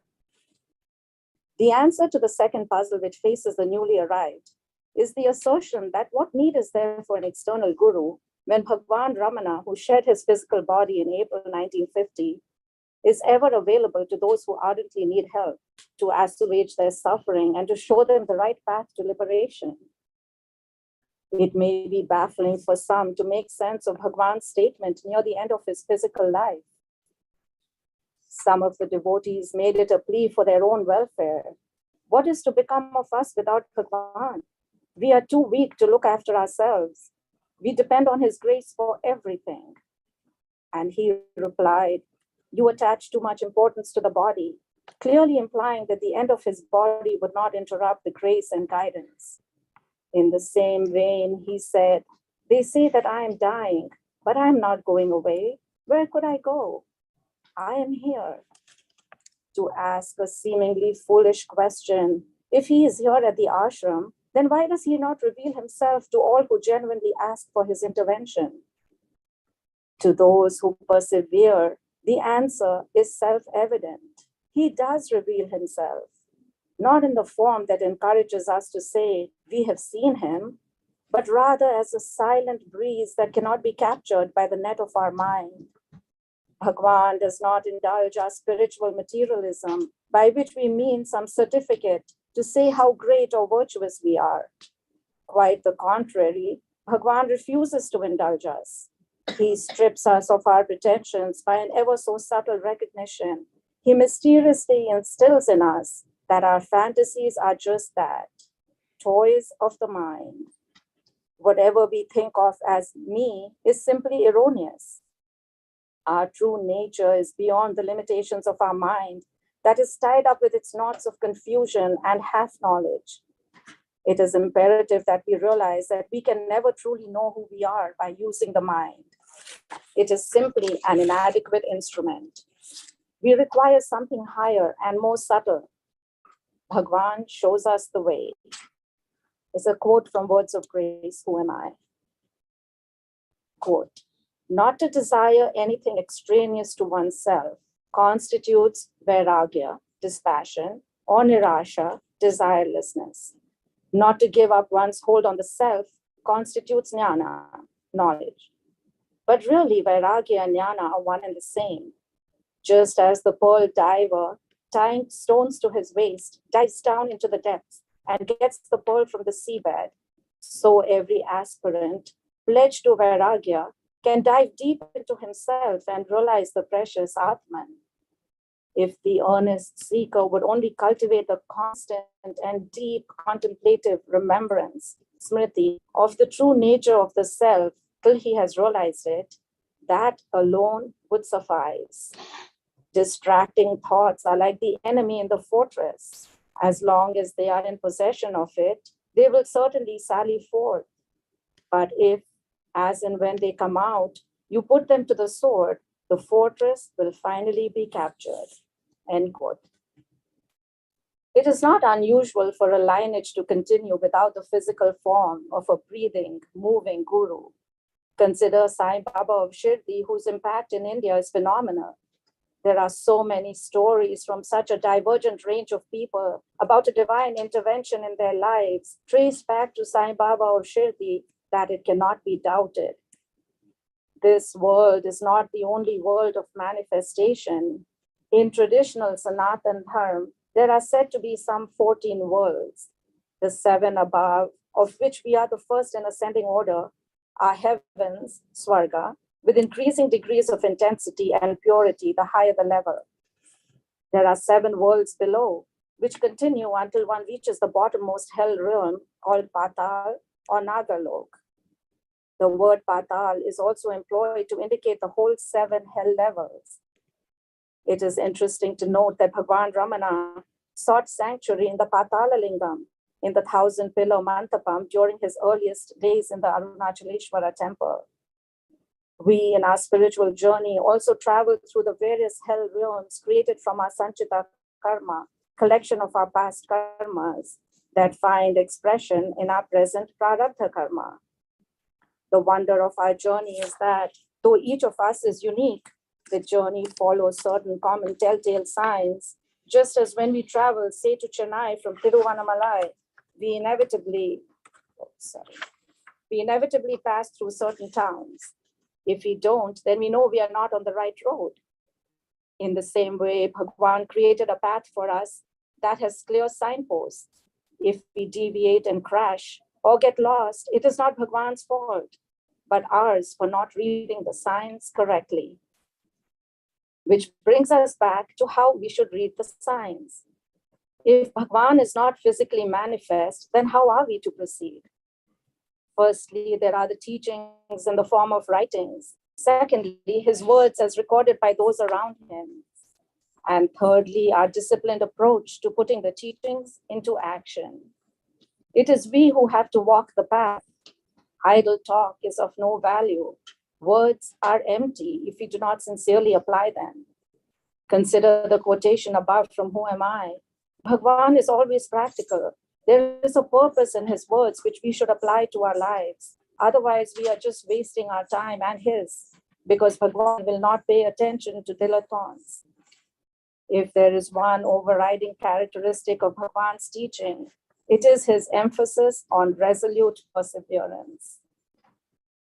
The answer to the second puzzle which faces the newly arrived is the assertion that what need is there for an external guru when Bhagavan Ramana, who shed his physical body in April 1950, is ever available to those who ardently need help to assuage their suffering and to show them the right path to liberation. It may be baffling for some to make sense of Bhagavan's statement near the end of his physical life. Some of the devotees made it a plea for their own welfare. What is to become of us without Bhagavan? We are too weak to look after ourselves. We depend on his grace for everything. And he replied, you attach too much importance to the body, clearly implying that the end of his body would not interrupt the grace and guidance. In the same vein, he said, they say that I am dying, but I am not going away. Where could I go? I am here. To ask a seemingly foolish question, if he is here at the ashram, then why does he not reveal himself to all who genuinely ask for his intervention? To those who persevere, the answer is self-evident. He does reveal himself, not in the form that encourages us to say, we have seen him, but rather as a silent breeze that cannot be captured by the net of our mind. Bhagavan does not indulge our spiritual materialism, by which we mean some certificate to say how great or virtuous we are. Quite the contrary, Bhagavan refuses to indulge us. He strips us of our pretensions by an ever so subtle recognition. He mysteriously instills in us that our fantasies are just that, toys of the mind. Whatever we think of as me is simply erroneous. Our true nature is beyond the limitations of our mind that is tied up with its knots of confusion and half knowledge. It is imperative that we realize that we can never truly know who we are by using the mind. It is simply an inadequate instrument. We require something higher and more subtle. Bhagavan shows us the way. It's a quote from Words of Grace, Who Am I? Quote, not to desire anything extraneous to oneself constitutes vairagya, dispassion, or nirasha, desirelessness. Not to give up one's hold on the self constitutes jnana, knowledge. But really, vairagya and jnana are one and the same. Just as the pearl diver, tying stones to his waist, dives down into the depths and gets the pearl from the seabed, so every aspirant pledged to vairagya can dive deep into himself and realize the precious Atman. If the earnest seeker would only cultivate the constant and deep contemplative remembrance, smriti, of the true nature of the self till he has realized it, that alone would suffice. Distracting thoughts are like the enemy in the fortress. As long as they are in possession of it, they will certainly sally forth. But if, as and when they come out, you put them to the sword, the fortress will finally be captured. End quote. It is not unusual for a lineage to continue without the physical form of a breathing, moving guru. Consider Sai Baba of Shirdi, whose impact in India is phenomenal. There are so many stories from such a divergent range of people about a divine intervention in their lives, traced back to Sai Baba of Shirdi, that it cannot be doubted. This world is not the only world of manifestation. In traditional Sanatan Dharma, there are said to be some 14 worlds. The 7 above, of which we are the first in ascending order, are heavens, Swarga, with increasing degrees of intensity and purity the higher the level. There are 7 worlds below, which continue until one reaches the bottommost hell realm called Patal or Nagalok. The word Patal is also employed to indicate the whole 7 hell levels. It is interesting to note that Bhagavan Ramana sought sanctuary in the Patala Lingam, in the 1,000-pillar Mantapam during his earliest days in the Arunachaleshwara temple. We in our spiritual journey also travel through the various hell realms created from our Sanchita Karma, collection of our past karmas that find expression in our present Prarabdha Karma. The wonder of our journey is that though each of us is unique, the journey follows certain common telltale signs. Just as when we travel, say, to Chennai from Tiruvannamalai, we inevitably pass through certain towns. If we don't, then we know we are not on the right road. In the same way, Bhagavan created a path for us that has clear signposts. If we deviate and crash or get lost, it is not Bhagavan's fault, but ours for not reading the signs correctly. Which brings us back to how we should read the signs. If Bhagavan is not physically manifest, then how are we to proceed? Firstly, there are the teachings in the form of writings. Secondly, his words as recorded by those around him. And thirdly, our disciplined approach to putting the teachings into action. It is we who have to walk the path. Idle talk is of no value. Words are empty if we do not sincerely apply them. Consider the quotation above from Who Am I? Bhagavan is always practical. There is a purpose in his words which we should apply to our lives. Otherwise, we are just wasting our time and his, because Bhagavan will not pay attention to dilettantes. If there is one overriding characteristic of Bhagavan's teaching, it is his emphasis on resolute perseverance.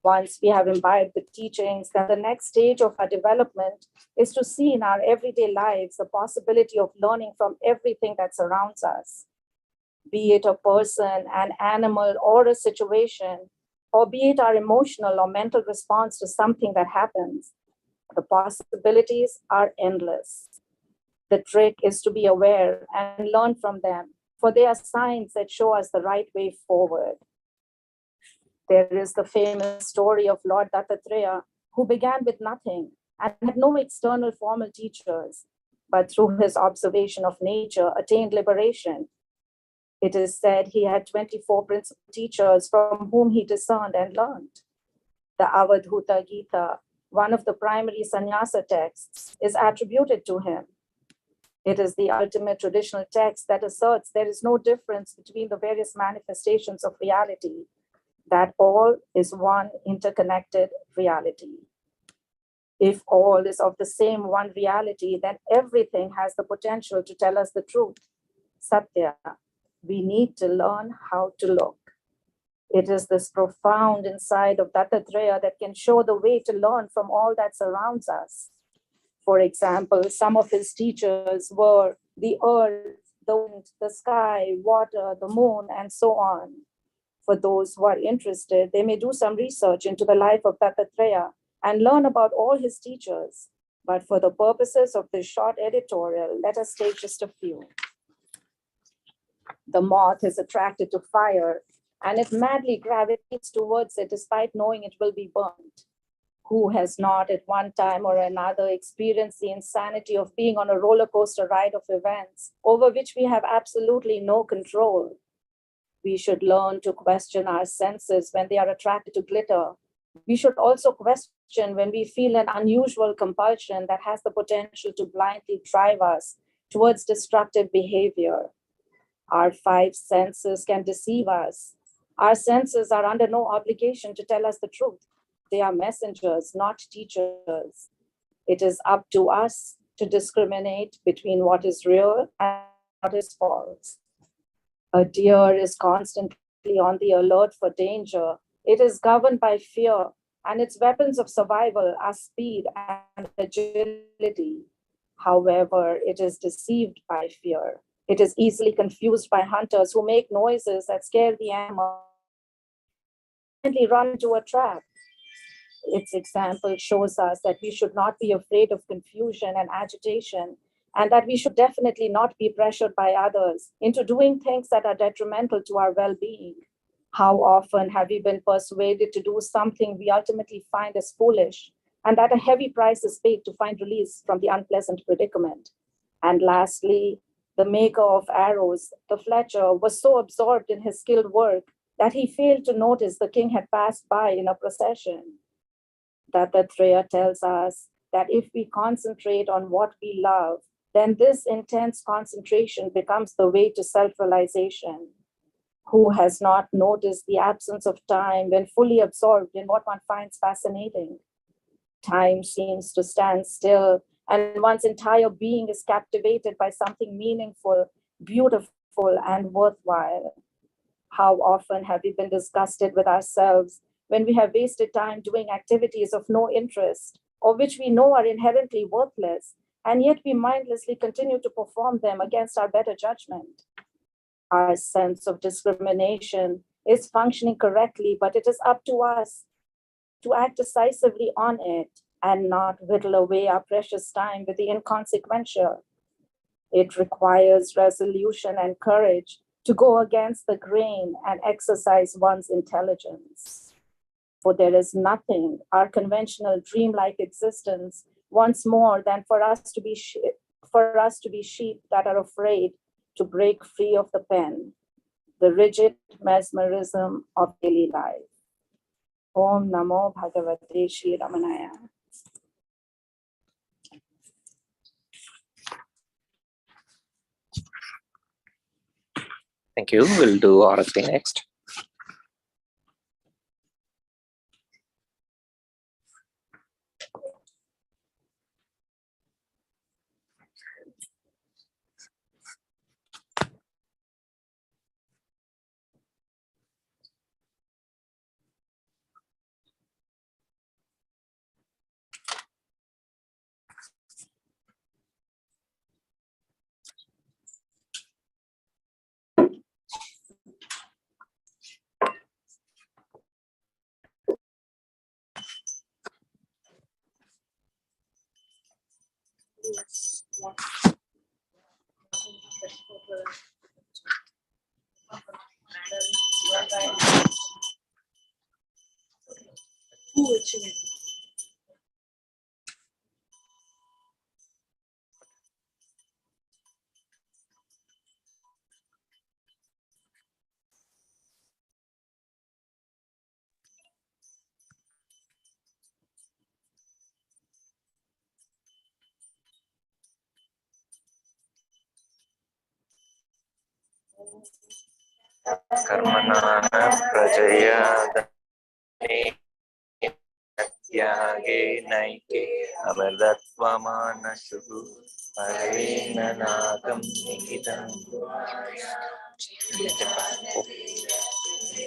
Once we have imbibed the teachings, then the next stage of our development is to see in our everyday lives the possibility of learning from everything that surrounds us. Be it a person, an animal, or a situation, or be it our emotional or mental response to something that happens, the possibilities are endless. The trick is to be aware and learn from them, for they are signs that show us the right way forward. There is the famous story of Lord Dattatreya, who began with nothing, and had no external formal teachers, but through his observation of nature attained liberation. It is said he had 24 principal teachers from whom he discerned and learned. The Avadhuta Gita, one of the primary sannyasa texts, is attributed to him. It is the ultimate traditional text that asserts there is no difference between the various manifestations of reality, that all is one interconnected reality. If all is of the same one reality, then everything has the potential to tell us the truth. Satya. We need to learn how to look. It is this profound insight of Dattatreya that can show the way to learn from all that surrounds us. For example, some of his teachers were the earth, the wind, the sky, water, the moon, and so on. For those who are interested, they may do some research into the life of Dattatreya and learn about all his teachers. But for the purposes of this short editorial, let us take just a few. The moth is attracted to fire, and it madly gravitates towards it despite knowing it will be burnt. Who has not at one time or another experienced the insanity of being on a roller coaster ride of events over which we have absolutely no control? We should learn to question our senses when they are attracted to glitter. We should also question when we feel an unusual compulsion that has the potential to blindly drive us towards destructive behavior. Our five senses can deceive us. Our senses are under no obligation to tell us the truth. They are messengers, not teachers. It is up to us to discriminate between what is real and what is false. A deer is constantly on the alert for danger. It is governed by fear, and its weapons of survival are speed and agility. However, it is deceived by fear. It is easily confused by hunters who make noises that scare the animal and run into a trap. Its example shows us that we should not be afraid of confusion and agitation, and that we should definitely not be pressured by others into doing things that are detrimental to our well-being. How often have we been persuaded to do something we ultimately find as foolish, and that a heavy price is paid to find release from the unpleasant predicament? And lastly, the maker of arrows, the Fletcher, was so absorbed in his skilled work that he failed to notice the king had passed by in a procession. Dattatreya tells us that if we concentrate on what we love, then this intense concentration becomes the way to self-realization. Who has not noticed the absence of time when fully absorbed in what one finds fascinating? Time seems to stand still, and one's entire being is captivated by something meaningful, beautiful, and worthwhile. How often have we been disgusted with ourselves when we have wasted time doing activities of no interest, or which we know are inherently worthless, and yet we mindlessly continue to perform them against our better judgment? Our sense of discrimination is functioning correctly, but it is up to us to act decisively on it and not whittle away our precious time with the inconsequential. It requires resolution and courage to go against the grain and exercise one's intelligence. For there is nothing our conventional dreamlike existence wants more than for us to be sheep that are afraid to break free of the pen, the rigid mesmerism of daily life. Om Namo Bhagavate Shri Ramanaya. Thank you. We'll do Arati next. कर्मणा प्रजया त्यागे नैके अमृतत्वमानशुः परेण नागं निहितं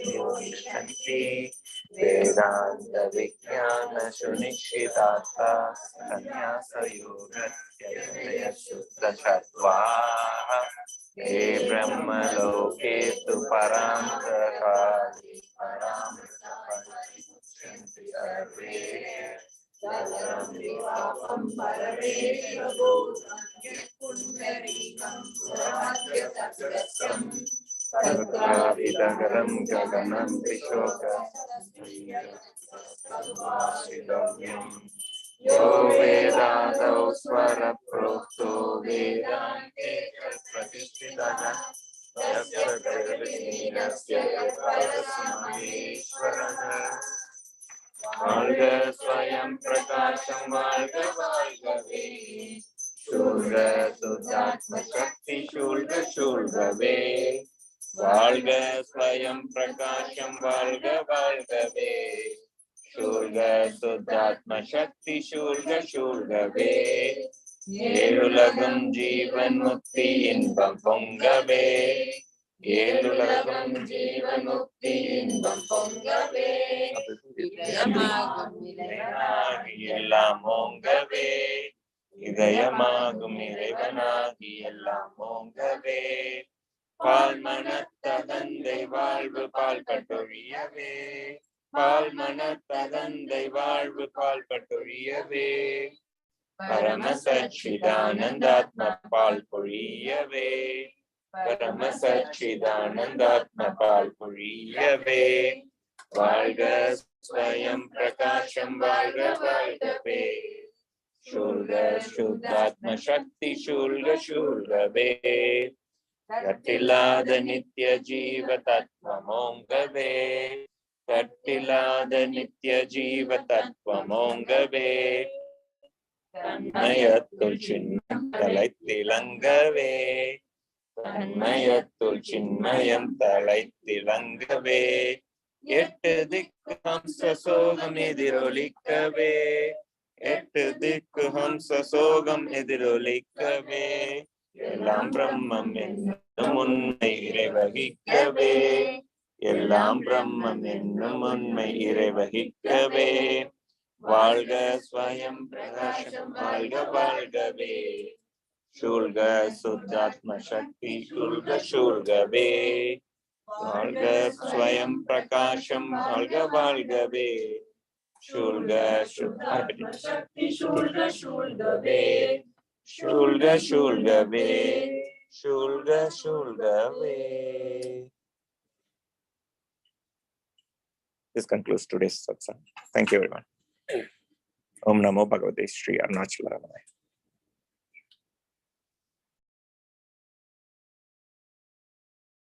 योनिष्ठन्ति वेदान्त विज्ञान सुनिश्चितात्मा संन्यासयोगत्यय शुद्धसत्त्वाः हे ब्रह्मलोके तु परान्तकाले परामृतपरिमुच्यन्ते सर्वे तत्राभिदगरं गगनं विशोकम् यो वेदादौ स्वरप्रोक्तो वेदान्ते प्रतिष्ठितः வாழ்க ஸ்வயம் பிரகாசம் வாழ்க வாழ்கவே சூழ்க சுத்தாத்ம சக்தி சூழ்க சூழ்கவே வாழ்க ஸ்வயம் பிரகாசம் வாழ்க வாழ்கவே சூழ்க சுத்தாத்ம சக்தி சூழ்க சூழ்கவே ஏழுலகம் ஜீவன் முக்தி இன்பம் பொங்கவே ஏழுலகம் ஜீவன் முக்தி இன்பம் பொங்கவே எல்லாம் ஓங்கவே இதயமாகும் இறைவனாகி எல்லாம் ஓங்கவே பால் மனத்தகந்தை வாழ்வு பால் பட்டொழியவே பால் மனத்தகந்தை வாழ்வு பால் பட்டொழியவே பரம சச்சிதானந்தாத்ம பால் பொழியவே பரம சச்சிதானந்தாத்ம பால் பொழியவே வாழ்க ஸ்வயம் பிரகாசம் வாழ்க வாழ்கவே சூழ்க சுத்தாத்ம சக்தி சூழ்க சூழ்கவே கட்டில்லாத நித்திய ஜீவ தத்துவமோங்கவே கட்டில்லாத நித்திய ஜீவ தத்துவமோங்கவே தன்மயத்துள் சின்ன தலை திலங்கவே தன்மயத்துள் சின்மயம் தலை திலங்கவே எட்டு திக்கு ஹம்ச சோகம் எதிரொலிக்கவே எட்டு திக்கு ஹம்ச சோகம் எதிரொலிக்கவே எல்லாம் பிரம்மம் என்னும் உண்மை இறைவகிக்கவே எல்லாம் பிரம்மம் என்னும் உண்மை இறைவகிக்கவே வாழ்க ஸ்வயம் பிரகாசம் வாழ்க வாழ்கவே சூழ்க சுத்தாத்ம சக்தி சூழ்க சூழ்கவே வாழ்க ஸ்வயம் பிரகாசம் வாழ்க வாழ்கவே சூழ்க சுத்தாத்ம சக்தி சூழ்க சூழ்கவே சூழ்க சூழ்கவே சூழ்க சூழ்கவே. This concludes today's satsang. Thank you everyone. Om Namo Bhagavate Sri Arunachala Ramaya.